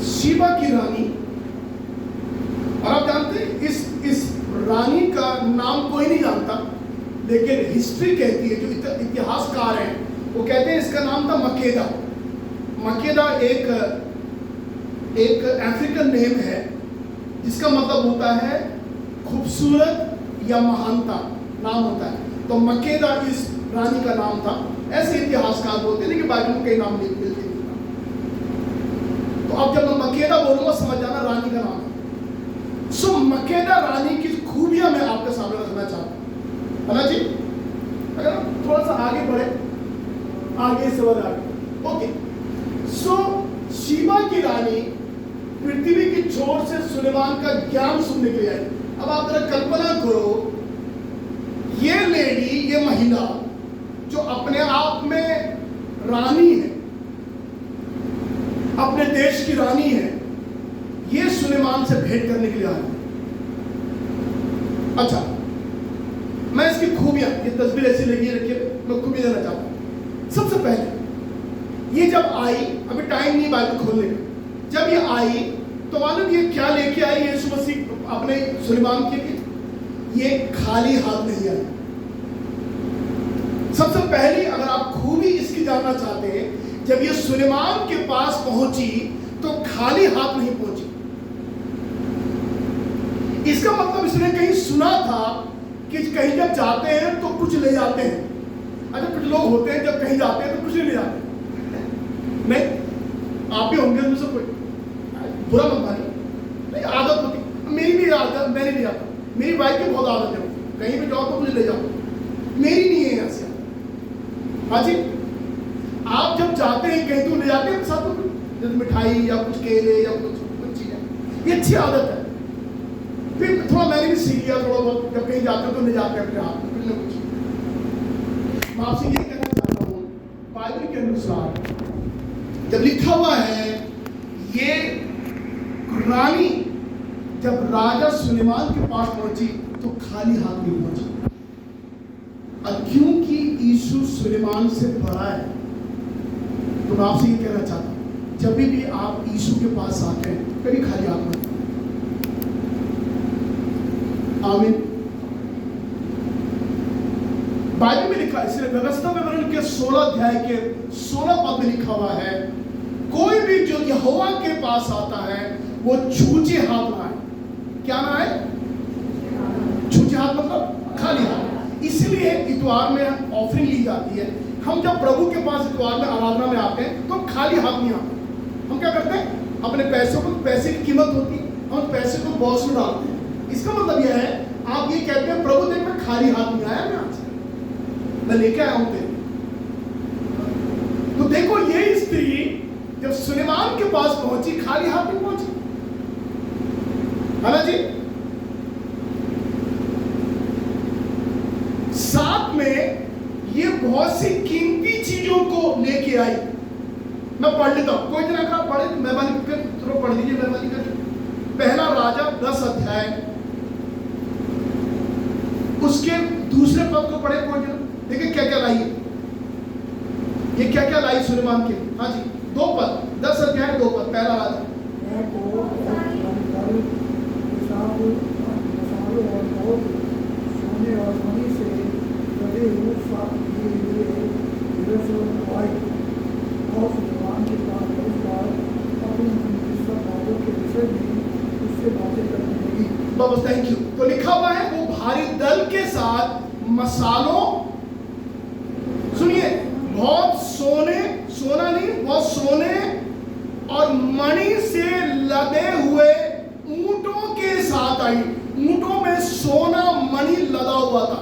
शीबा की रानी, और आप जानते हैं इस रानी का नाम कोई नहीं जानता, लेकिन हिस्ट्री कहती है, जो इतिहासकार हैं वो कहते हैं इसका नाम था मकेदा। मकेदा एक अफ्रीकन नेम है जिसका मतलब होता है खूबसूरत या महानता नाम होता है। तो मकेदा इस रानी का नाम था, ऐसे इतिहासकार बोलते हैं, लेकिन बाइबल में कई नाम नहीं मिलते। तो अब जब मैं मकेदा बोलूंगा समझ जाना रानी का नाम है। सो मकेदा रानी की खूबियां मैं आपके सामने रखना चाहता हूं, है ना जी। अगर थोड़ा सा आगे बढ़े, आगे से बढ़ आगे, ओके। सो शीबा की रानी पृथ्वी की छोर से सुलेमान का ज्ञान सुनने के लिए आई। अब आप जरा कल्पना करो, ये लेडी, ये महिला जो अपने आप में रानी है, अपने देश की रानी है, ये सुलेमान से भेंट करने के लिए आई। अच्छा, मैं इसकी खूबियां, ये तस्वीर ऐसी लगी रखिए, मैं खूबी देना चाहता हूं। सबसे पहले ये जब आई, अभी टाइम नहीं बाइबल खोलने का, जब ये आई तो मालूम ये क्या लेके आई यीशु मसीह अपने सुलेमान के लिए? ये खाली हाथ नहीं आई। सबसे पहली अगर आप खूबी इसकी जानना चाहते हैं, जब ये सुलेमान के पास पहुंची तो खाली हाथ नहीं पहुंची। इसका मतलब इसने कहीं सुना था कि कहीं जब जाते हैं तो कुछ ले जाते हैं। अच्छा, कुछ लोग होते हैं जब कहीं जाते हैं तो कुछ नहीं ले जाते। नहीं, आप भी होंगे उनमें से कोई, बुरा मत मानिए, नहीं आदत होती, मेरी भी आदत, मैंने नहीं आता, मेरी वाइफ की बहुत आदत है, कहीं भी जाओ तो मुझे ले जाओ, मेरी नहीं है ऐसे। हाँ जी, आप जब जाते हैं कहीं तो ले जाते हैं साथ में जैसे मिठाई या कुछ केले या कुछ चीजें, ये अच्छी आदत है। फिर थोड़ा मैंने भी सीख लिया थोड़ा बहुत, जब कहीं जाते हैं तो ले जाते हैं अपने हाथ में कुछ ना कुछ। मैं आपसे ये कहना चाहता हूँ, बाइबल के अनुसार जब लिखा हुआ है ये रानी जब राजा सुलेमान के पास पहुंची तो खाली हाथ नहीं पहुंची। और क्योंकि यीशु सुलेमान से बड़ा है, तो मैं आपसे ये कहना चाहता हूं, जब भी आप यीशु के पास आते हैं कभी खाली हाथ मत। आमीन। बाइबल में लिखा, इसलिए व्यवस्था विवरण के 16 अध्याय के 16 पद में लिखा हुआ है, कोई भी जो यहोवा के पास आता है वो छूचे हाथ ना आए। क्या ना आए? छूचे हाथ मतलब खाली हाथ। इसलिए इतवार में ऑफरिंग ली जाती है। हम जब प्रभु के पास इतवार में आराधना में आते हैं तो हम खाली हाथ नहीं आते। हम क्या करते हैं? अपने पैसों को, पैसे की कीमत होती है, हम पैसे को बॉक्स में डालते हैं। इसका मतलब यह है, आप ये कहते हैं प्रभु देख मैं खाली हाथ नहीं आया, मैं आज मैं लेके आया हूं तेरे। तो देखो ये स्त्री जब सुलेमान के पास पहुंची, खाली हाथ नहीं पहुंची, है ना जी। साथ में ये बहुत सी कीमती चीजों को लेके आई। मैं पढ़ लेता हूं, कोई जना पढ़े, मेहरबानी कर पढ़ लीजिए, मेहरबानी कर। पहला राजा 10 अध्याय, उसके दूसरे पद को पढ़े कोई जना। देखिए क्या क्या लाई, ये क्या क्या लाई सुलेमान के। हाँ जी, 2 पद, 10 अध्याय 2 पद। पहला राजा सोने और मणि से लदे हुए और सुलेमान के पास बहुत बार अपने बातों के विषय में उससे बातें करने लगी। बाबा थैंक यू। तो लिखा हुआ है वो भारी दल के साथ मसालों, सुनिए, बहुत सोना नहीं, बहुत सोने और मणि से लदे हुए ऊंटों के साथ आई। ऊंटों में सोना मणि लदा हुआ था।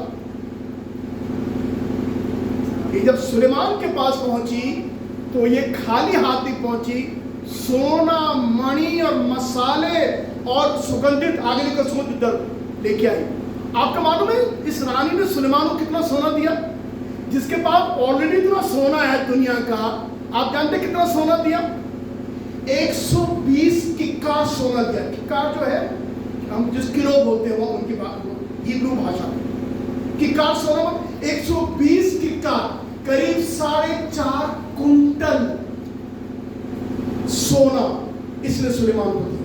ये जब सुलेमान के पास पहुंची तो ये खाली हाथ नहीं पहुंची, सोना मणि और मसाले और सुगंधित, आगे लिखो सुगंधित लेके आई। आपका मालूम है इस रानी ने सुलेमान को कितना सोना दिया? जिसके पास ऑलरेडी इतना सोना है दुनिया का, आप जानते कितना सोना दिया? 120 किक्कार सोना दिया। किक्कार जो है, हम जिस किलो बोलते हैं वो उनकी बात, हिब्रू भाषा में किक्कार सोना, 120 किक्कार, करीब 4.5 कुंटल सोना इसने सुलेमान को दिया।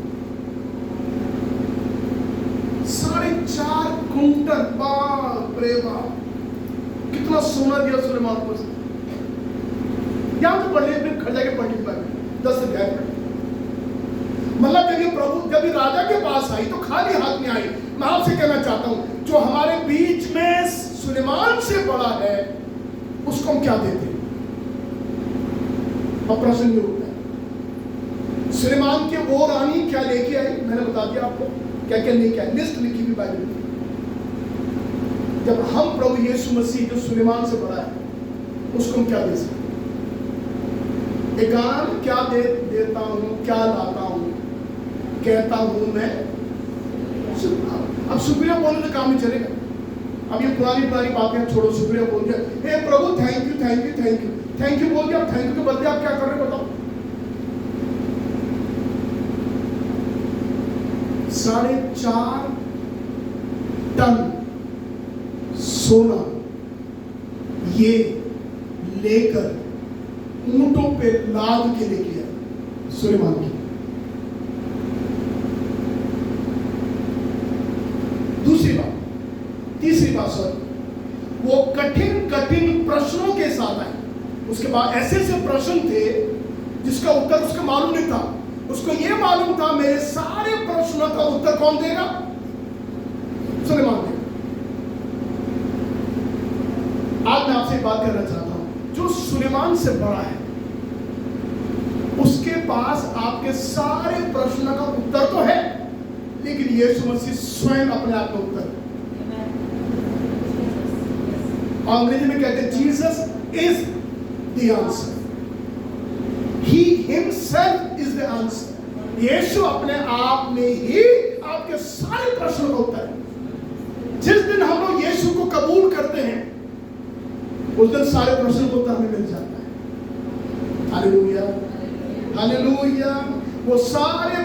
4.5 कुंटल, बाप रे बाप, कितना सोना दिया सुलेमान को। यहां तो पढ़ लिया, फिर घर जाके पढ़ लीजिए 10 अध्याय पढ़। मतलब जब ये प्रभु, जब ये राजा के पास आई तो खाली हाथ में आई। मैं आपसे कहना चाहता हूं, जो हमारे बीच में सुलेमान से बड़ा है उसको हम क्या देते हैं? और प्रश्न ये होता है, सुलेमान के वो रानी क्या लेके आई? मैंने बता दिया आपको क्या क्या लेके आई, लिस्ट लिखी हुई बाइबल में। जब हम प्रभु यीशु मसीह जो सुलेमान से बड़ा है उसको हम क्या दे सकते? एक गाना, क्या देता हूं, क्या लाता हूं, कहता हूं मैं। अब शुक्रिया बोलने से काम नहीं चलेगा। अब ये पुरानी बातें छोड़ो, शुक्रिया बोल दिया, हे प्रभु thank you thank you thank you thank you बोल दिया। थैंक यू के बदले आप क्या कर रहे हो बताओ? 4.5 टन सोना ये लेकर ऊंटों पे लाद के लेके आया सुलेमान की। दूसरी बात, तीसरी बात सर, वो कठिन प्रश्नों के साथ आए। उसके बाद ऐसे प्रश्न थे जिसका उत्तर उसको मालूम नहीं था। उसको ये मालूम था मेरे सारे प्रश्नों का उत्तर कौन देगा? सुलेमान देगा। आज मैं आपसे एक बात करना चाहता हूं, जो सुलेमान से बड़ा है उसके पास आपके सारे प्रश्नों का उत्तर तो है, लेकिन यीशु मसीह स्वयं अपने आप का उत्तर। अंग्रेजी में कहते हैं Jesus is the answer, he himself is the answer. Yeshu अपने आप में ही आपके सारे प्रश्नों का उत्तर है। जिस दिन हम लोग यीशु को कबूल करते हैं उस दिन सारे प्रश्नों का उत्तर हमें मिल जाता है। Hallelujah hallelujah. वो सारे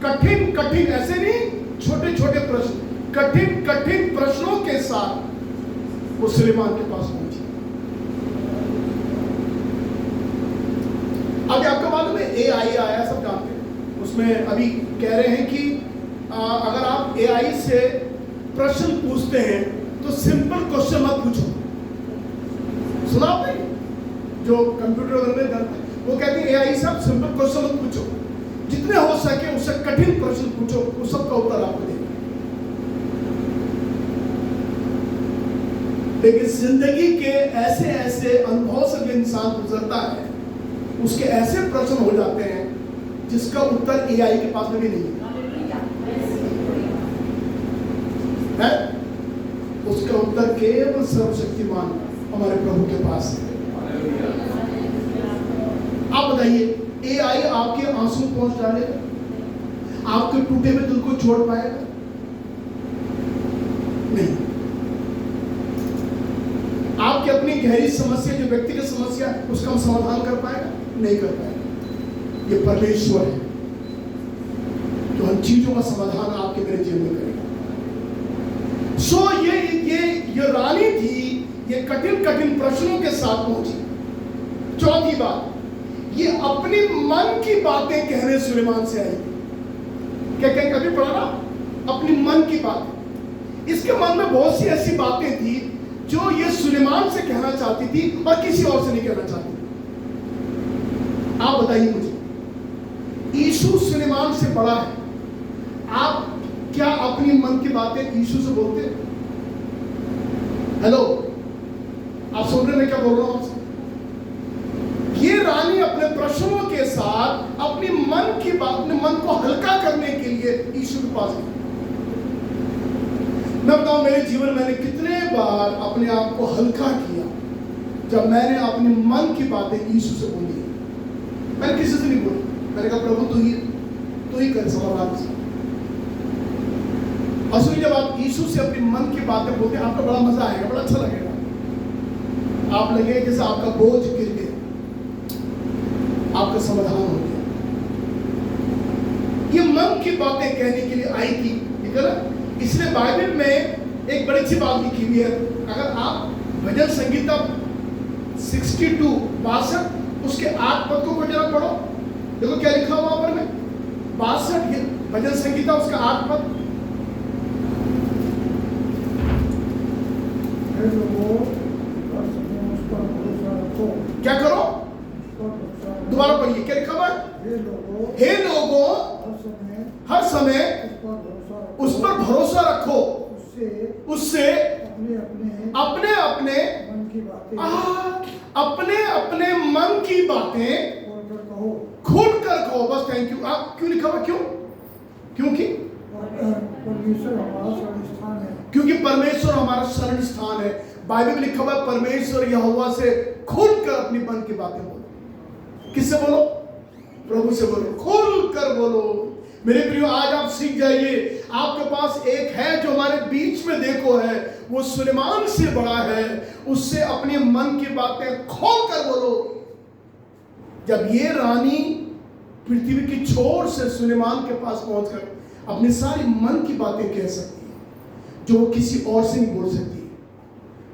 कठिन ऐसे नहीं छोटे छोटे प्रश्न, कठिन प्रश्नों के साथ वो सुलेमान के पास पहुंची। अभी आपको मालूम है AI आया, सब जानते हैं। उसमें अभी कह रहे हैं कि अगर आप AI से प्रश्न पूछते हैं तो सिंपल क्वेश्चन मत पूछो। सुना आपने? जो कंप्यूटर वगैरह में करते हैं वो कहते हैं AI से आप सिंपल क्वेश्चन मत पूछो, जितने हो सके उससे कठिन प्रश्न पूछो, उस सबका उत्तर आपको देगा। लेकिन जिंदगी के ऐसे अनुभव से जो इंसान गुजरता है उसके ऐसे प्रश्न हो जाते हैं जिसका उत्तर एआई के पास में भी नहीं है, उसका उत्तर केवल सर्वशक्तिमान हमारे प्रभु के पास है। आप बताइए, एआई आपके आंसू पहुंच डालेगा? आपके टूटे हुए दिल को छोड़ पाएगा? नहीं। आपकी अपनी गहरी समस्या, जो व्यक्तिगत समस्या है, उसका समाधान कर पाएगा? नहीं कर पाएगा। ये परमेश्वर है जो उन चीजों का समाधान आपके मेरे जीवन में करेगा। सो ये रानी थी, ये कठिन कठिन प्रश्नों के साथ पहुंची। चौथी बात, ये अपनी मन की बातें कहने सुलेमान से आई। क्या कभी पढ़ा ना? अपनी मन की बातें। इसके मन में बहुत सी ऐसी बातें थी जो ये सुलेमान से कहना चाहती थी और किसी और से नहीं कहना चाहती। आप बताइए मुझे, यीशु सुलेमान से बड़ा है, आप क्या अपनी मन की बातें यीशु से बोलते हैं? हेलो, आप सुन रहे, मैं क्या बोल रहा हूं आपसे? ये रानी अपने प्रश्नों के साथ अपनी मन की बात, अपने मन को हल्का करने के लिए यीशु के पास गई। मैं बताऊं, मेरे जीवन में मैंने कितने बार अपने आप को हल्का किया जब मैंने अपने मन की बातें यीशु से बोली। मैंने किसी से नहीं बोली, मैंने कहा प्रभु तू ही कर समाधान से। और सुनिए, जब आप यीशु से अपनी मन की बातें बोलते हैं, आपको बड़ा मजा आएगा, बड़ा अच्छा लगेगा। आप लगे जैसे आपका बोझ गिर गया, आपका समाधान हो गया। ये मन की बातें कहने के लिए आई थी, ठीक है ना? इसलिए बाइबल में एक बड़ी अच्छी बात लिखी हुई है। अगर आप भजन संगीता 62 उसके 8 पद को जरा पढ़ो, देखो क्या लिखा हुआ पर में। 62 भजन संगीता उसका 8 पद। क्या करो? दोबारा पढ़िए, क्या लिखा हुआ है? हे लोगों, हर समय उस पर भरोसा रखो, उससे अपने अपने मन की बातें खुद कर कहो। बस, थैंक यू। आप क्यों लिखा हुआ? क्योंकि परमेश्वर हमारा शरण स्थान है। बाइबल में लिखा हुआ है, परमेश्वर यहोवा से खुल कर अपनी मन की बातें बोलो। किससे बोलो? प्रभु से बोलो, खुल कर बोलो। मेरे प्रियो, आज आप सीख जाइए, आपके पास एक है जो हमारे बीच में देखो है, वो सुलेमान से बड़ा है। उससे अपने मन की बातें खोल कर बोलो। जब ये रानी पृथ्वी की छोर से सुलेमान के पास पहुंचकर अपनी सारी मन की बातें कह सकती है जो वो किसी और से नहीं बोल सकती,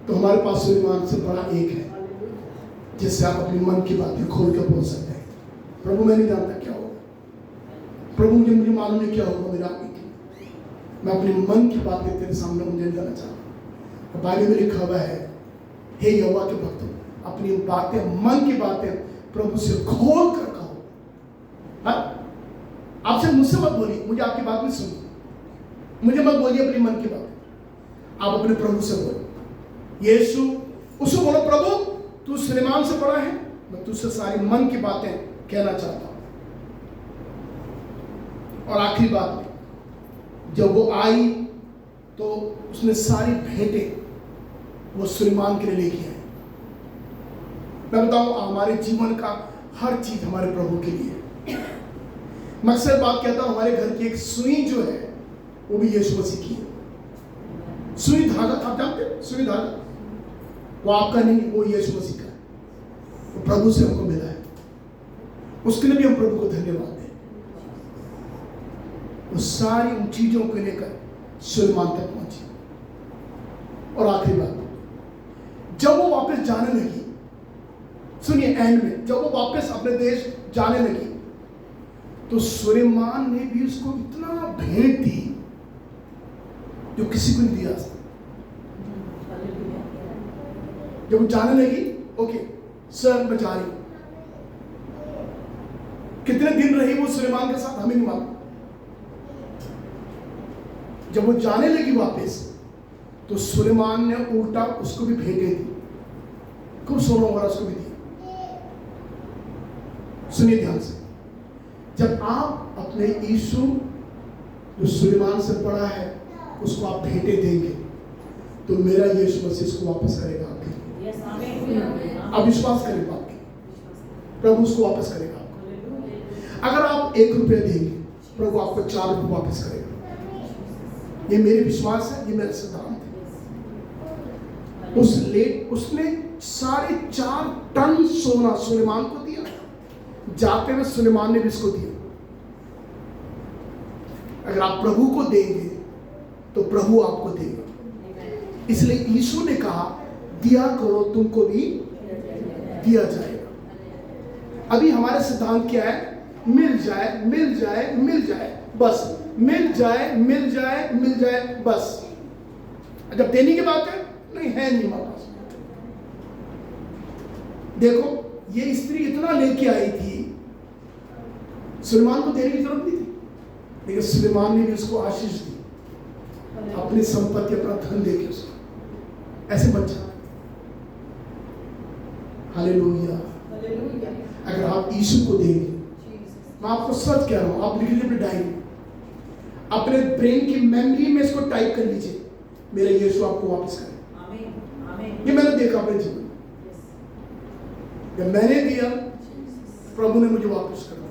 तो हमारे पास सुलेमान से बड़ा एक है जिससे आप अपनी मन की बातें खोल कर बोल सकते हैं। प्रभु, मैं नहीं जानता क्या होगा, प्रभु मुझे मालूम है क्या होगा मेरा आगे। मैं अपने मन की बातें तेरे सामने मुझे लाना चाहता हूँ। बाइबल में लिखा हुआ है, हे यहोवा के भक्तों, अपनी बातें, मन की बातें प्रभु से खोल कर कहो। हाँ, आपसे मुझसे मत बोलिए, मुझे आपकी बात नहीं सुनी, मुझे मत बोलिए अपनी मन की बात। आप अपने प्रभु से बोलो। यीशु उसको बोलो, प्रभु तू सुलेमान से बड़ा है, मैं तुझसे सारी मन की बातें कहना चाहता हूं। और आखिरी बात में, जब वो आई तो उसने सारी भेंटें वो सुलेमान के लिए लेके आई। मैं बताऊं, हमारे जीवन का हर चीज हमारे प्रभु के लिए। मैं अक्सर बात कहता हूं, हमारे घर की एक सुई जो है वो भी यीशु मसीह की है। सुई धागा, आप जानते हैं सुई धागा, वो आपका नहीं, वो यीशु मसीह का है। वो प्रभु से हमको मिला है, उसके लिए भी हम प्रभु को धन्यवाद दें। वो सारी उन चीजों को लेकर सुलेमान तक पहुंची। और आखिरी बात, जब वो वापस जाने लगी, सुनिए एंड में, जब वो वापस अपने देश जाने लगी तो सुलेमान ने भी उसको इतना भेंट दी जो किसी को नहीं दिया। जब वो जाने लगी, ओके सर मैं जा रही हूं। कितने दिन रही वो सुलेमान के साथ हमें नहीं मालूम। जब वो जाने लगी वापस तो सुलेमान ने उल्टा उसको भी भेंटे दी, खूब सोना वगैरह उसको भी दिया। सुनिए ध्यान से, जब आप अपने यीशु जो सुलेमान से बड़ा है उसको आप भेंटे देंगे तो मेरा यीशु मसीह इसको वापस करेगा आपके लिए। आप विश्वास करें बात की, प्रभु उसको वापस करेगा आपको। अगर आप 1 रुपया देंगे प्रभु आपको 4 रुपये वापस करेगा। ये मेरे विश्वास है, ये मेरा सिद्धांत है। उसने 4.5 टन सोना सुलेमान को दिया, जाते हुए सुलेमान ने भी इसको दिया। अगर आप प्रभु को देंगे तो प्रभु आपको देगा। इसलिए यीशु ने कहा दिया करो तुमको भी दिया जाएगा। अभी हमारे सिद्धांत क्या है? मिल जाए मिल जाए मिल जाए बस, मिल जाए मिल जाए मिल जाए बस। जब देने की बात है नहीं है नहीं हमारे पास। देखो ये स्त्री इतना लेके आई थी, सुलेमान को देने की जरूरत नहीं थी, लेकिन सुलेमान ने भी उसको आशीष दी, अपनी संपत्ति अपना धन देके उसको। ऐसे बन जाता। हालेलुया। अगर आप यीशु को देंगे, मैं आपको सच कह रहा हूं, आप लिख लीजिए अपनी डायरी, अपने ब्रेन की मेमोरी में इसको टाइप कर लीजिए, मेरा यीशु आपको वापस करे। ये मैंने देखा अपने जीवन में, जब मैंने दिया प्रभु ने मुझे वापस कर दिया।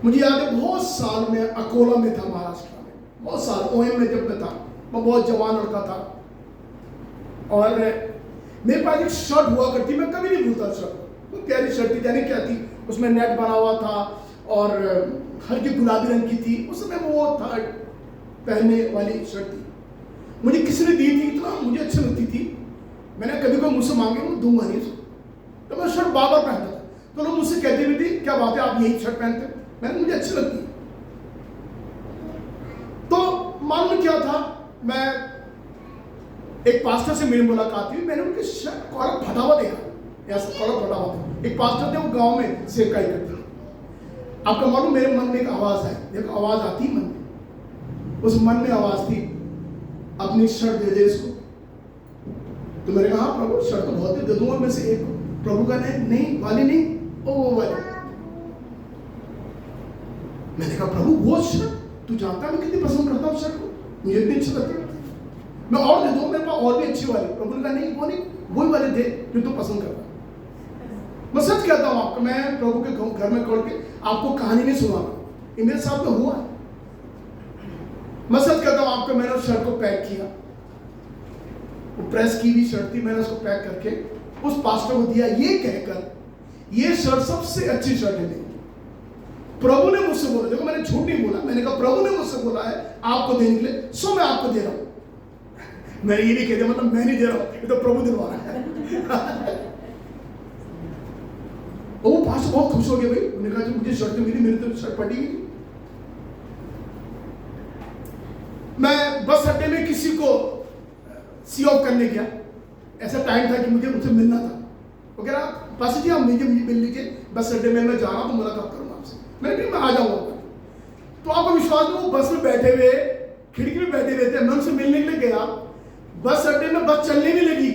मुझे याद है बहुत साल में अकोला में था, महाराष्ट्र में, बहुत साल ओएम में जब मैं था, मैं बहुत जवान लड़का था और मेरे पास एक शर्ट हुआ करती, मैं कभी नहीं भूलता शर्ट। वो प्यारी शर्ट थी, जाने क्या थी, उसमें नेट बना हुआ था और हल्की गुलाबी रंग की थी। उस समय वो था पहनने वाली शर्ट थी, मुझे किसी ने दी थी, इतना मुझे अच्छी लगती थी। मैंने कभी कोई मुझसे मांगे मैं दूंगा नहीं उसको, तो मैं शर्ट बार बार पहनता था। तो लोग मुझसे कहते भी थे क्या बात है आप यही शर्ट पहनते? मैंने मुझे अच्छी लगती। तो मालूम क्या था, मैं एक पास्टर से मेरी मुलाकात हुई, मैंने उनके शर्ट कॉलर फटा हुआ देखा, ऐसा कॉलर फटा हुआ था। एक पास्टर थे, वो गांव में सेवकाई करते थे। आपका मालूम मेरे मन में एक आवाज है, देखो आवाज आती मन में, उस मन में आवाज थी अपनी शर्ट दे दे इसको। तो मैंने कहा प्रभु शर्ट तो बहुत दे दूंगा मैं से एक। प्रभु का नहीं वाली नहीं, वो वाली। मैंने कहा प्रभु वो शर्ट, तू जानता है मैं कितनी पसंद करता हूँ शर्ट को, मुझे इतनी अच्छी लगती है, मैं और दे दूँ, मेरे पास और भी अच्छी वाली। प्रभु ने कहा नहीं वो नहीं, वही वाले दे जो तू पसंद करता। मैं सच कहता हूँ आपको, मैं प्रभु के घर में खोल के आपको कहानी नहीं सुनाना, ये मेरे साथ में हुआ। मैं सच कहता हूँ आपको, मैंने उस शर्ट को पैक किया, वो प्रेस की हुई शर्ट थी, मैंने उसको पैक करके उस पास्टर को दिया, ये कहकर ये शर्ट सबसे अच्छी शर्ट है मेरी। प्रभु ने मुझसे बोला, देखो मैंने झूठ नहीं बोला, मैंने कहा प्रभु ने मुझसे बोला है आपको देने के लिए, सो मैं आपको दे रहा हूं। मैंने ये नहीं कहते मतलब मैं नहीं दे रहा हूं, ये तो प्रभु दिलवा रहा है। वो पास्टर बहुत खुश हो गया भाई, उन्होंने कहा जो मुझे शर्ट मिली, मेरी तो शर्ट फटी गई। मैं बस अड्डे में किसी को सी ऑफ करने गया, ऐसा टाइम था कि मुझे उनसे मिलना था। वो कह रहा पास जी आप मुझे मिल लीजिए, बस अड्डे में मैं जा रहा हूँ तो मुलाकात करूँगा आपसे। मैंने कहा मैं आ जाऊँगा। तो आपको विश्वास नहीं, वो बस में बैठे हुए, खिड़की में बैठे हुए थे, मैं उनसे मिलने के लिए गया, बस अड्डे में बस चलने भी लगी,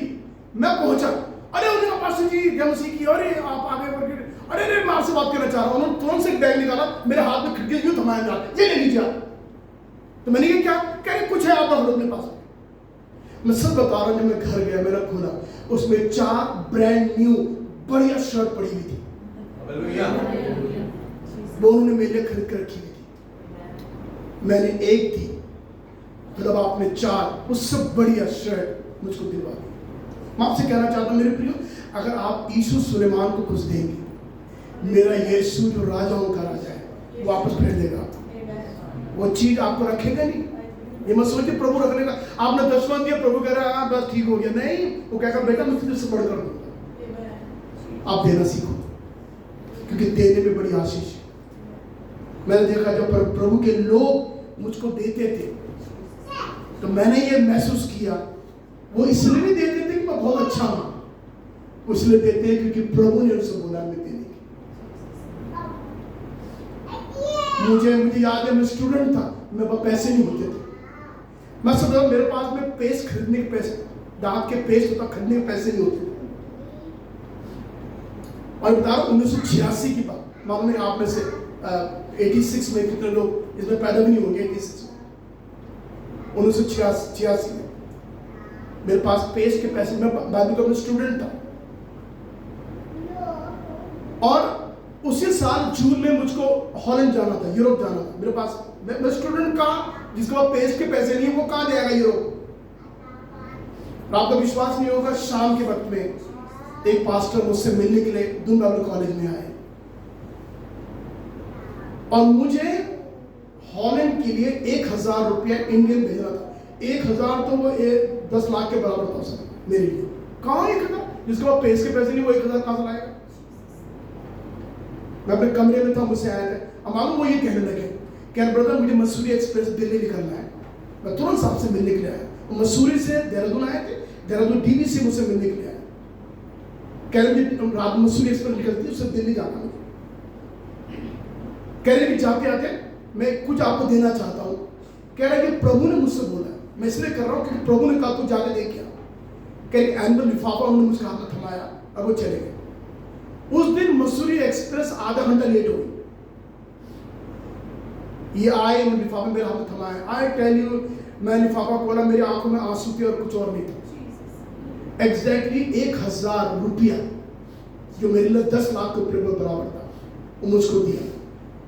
मैं पहुंचा, अरे उन्होंने कहा पास जी जय मसीह की, अरे आप आगे बढ़ गए, अरे मैं आपसे बात करना चाह रहा हूँ। उन्होंने तुरंत से एक बैग निकाला, मेरे हाथ में खिड़की क्यों थमाया जा, ये ले लीजिए आप। तो मैंने कहा क्या? कह रहे कुछ है आप लोग अपने पास। मैं सब बता रहा हूं, जब मैं घर गया मेरा खोला, उसमें 4 ब्रांड न्यू बढ़िया शर्ट पड़ी हुई थी, वो उन्होंने मेरे लिए खरीद कर रखी हुई थी। मैंने एक थी, मतलब आपने 4 उससे बढ़िया शर्ट मुझको दिलवा दी। मैं आपसे कहना चाहता हूं मेरे प्रियो, अगर आप यीशु सुलेमान को कुछ देंगे, मेरा यीशु जो राजाओं का राजा है वापस भेज देगा। वो चीज आपको रखेगा नहीं। ये मत सोचिए प्रभु रखने का, आपने 10वां दिया, प्रभु कह रहा है बस ठीक हो गया, नहीं, वो कहकर बेटा मैं तुझसे बढ़कर दूंगा। आप देना सीखो, क्योंकि देने में बड़ी आशीष है। मैंने देखा जब प्रभु के लोग मुझको देते थे तो मैंने ये महसूस किया, वो इसलिए नहीं देते थे कि मैं बहुत अच्छा हूं, इसलिए देते हैं क्योंकि प्रभु ने उनसे बोला मैं देने की। मुझे याद है मैं स्टूडेंट था, मेरे पास पैसे नहीं होते थे। मैं समझ रहा हूं मेरे पास में पेस्ट खरीदने के पैसे, दांत के पेस्ट होता खरीदने के पैसे नहीं होते। और बता रहा हूं 1986 की बात, मालूम है आप में से 86 में कितने लोग इसमें पैदा भी नहीं होंगे 86 में, 1986 में मेरे पास पेश के पैसे, मैं बाइबल का स्टूडेंट था, और उसी साल जून में मुझको हॉलैंड जाना था, यूरोप जाना था। मेरे पास मैं स्टूडेंट का जिसके पास पेश के पैसे नहीं है वो कहाँ जाएगा यूरोप। आपका विश्वास नहीं होगा, शाम के वक्त में एक पास्टर मुझसे मिलने के लिए दून बाइबल कॉलेज में आए और मुझे हॉलैंड के लिए 1000 रुपया इंडियन भेजना था। 1000 तो वो 10 लाख के बराबर था सर मेरे लिए। कहाँ 1000? जिसके पास पेश के पैसे नहीं वो 1000 कहाँ से लाएगा। मैं अपने कमरे में था, मुझसे आए थे, अब मालूम वो ये कहने लगे कि ब्रदर मुझे मसूरी एक्सप्रेस दिल्ली निकलना है। मैं तुरंत साहब से मिलने के लिए आया। वो मसूरी से देहरादून आए थे, देहरादून डीवी से मुझसे मिलने के लिए आए। कह रहे मुझे रात मसूरी एक्सप्रेस निकलती है, उससे दिल्ली जाना मुझे। कह रहे कि जाते आते मैं कुछ आपको देना चाहता हूँ। कह रहा है कि प्रभु ने मुझसे बोला, मैं इसलिए कर रहा हूँ क्योंकि प्रभु ने कहा तू जाके देख क्या। कह रहे एनुअल लिफाफा उन्होंने मुझे हाथ में थमाया और वो चले गए। उस दिन मसूरी एक्सप्रेस आधा घंटा लेट हो गई। ये आए, लिफाफा मेरे हाथ में थमाया। आई टेल यू, मैं लिफाफा खोला, मेरी आंखों में आंसू थे और कुछ और नहीं था। एग्जैक्टली 1000 रुपया जो मेरे लिए 10 लाख के ऊपर बराबर था, वो मुझको दिया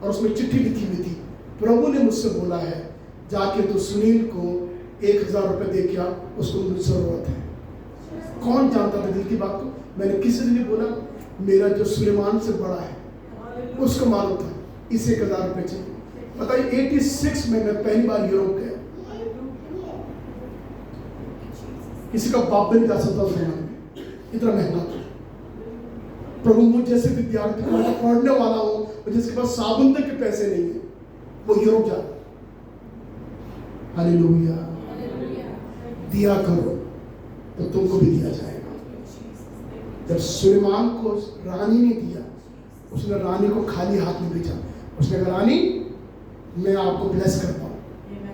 और उसमें चिट्ठी लिखी हुई थी, प्रभु ने मुझसे बोला है जाके तो सुनील को 1000 रुपये दे क्या, उसको मुझे जरूरत है। कौन जानता था दिल की बात को? मैंने किसी ने नहीं बोला, मेरा जो सुलेमान से बड़ा है उसको मालूम था इसे 1000 रुपये चाहिए। बताइए 86 में मैं पहली बार यूरोप गया। किसी का बाप भी नहीं जा सकता उस जमाने में, इतना महंगा था। प्रभु मुझ जैसे विद्यार्थी को मैं पढ़ने वाला हूँ और जिसके पास साबुन तक के पैसे नहीं है वो यूरोप जा। हालेलुया। दिया करो तो तुमको भी दिया जाएगा। जब सुलेमान को रानी ने दिया, उसने रानी को खाली हाथ में भेजा। उसने कहा रानी मैं आपको ब्लेस करता हूँ।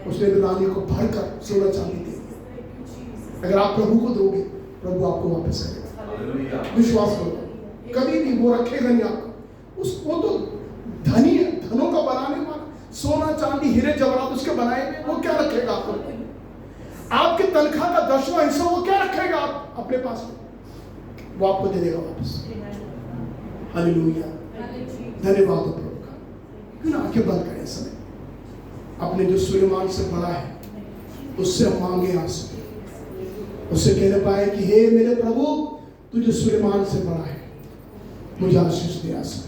उसने रानी को भरकर सोना चांदी दे दिया। अगर आप प्रभु को दोगे, प्रभु आपको वापस करेगा। विश्वास करो, कभी भी वो रखेगा नहीं आपको। वो तो धनी है, धनों का बनाने वाला, सोना चांदी हीरे जवाहरात उसके बनाएंगे, वो क्या रखेगा आपको? आपके तनख्वाह का 10वां हिस्सा वो क्या रखेगा आप अपने पास में? वो आपको दे देगा वापस। हालेलुया। धन्यवाद हो प्रभु का। क्यों ना आंखें बंद करें समय, अपने जो सुलेमान से बड़ा है उससे हम मांगे आंसू, उससे कहने पाए कि हे मेरे प्रभु, तू जो सुलेमान से बड़ा है मुझे आशीष दे आंसू।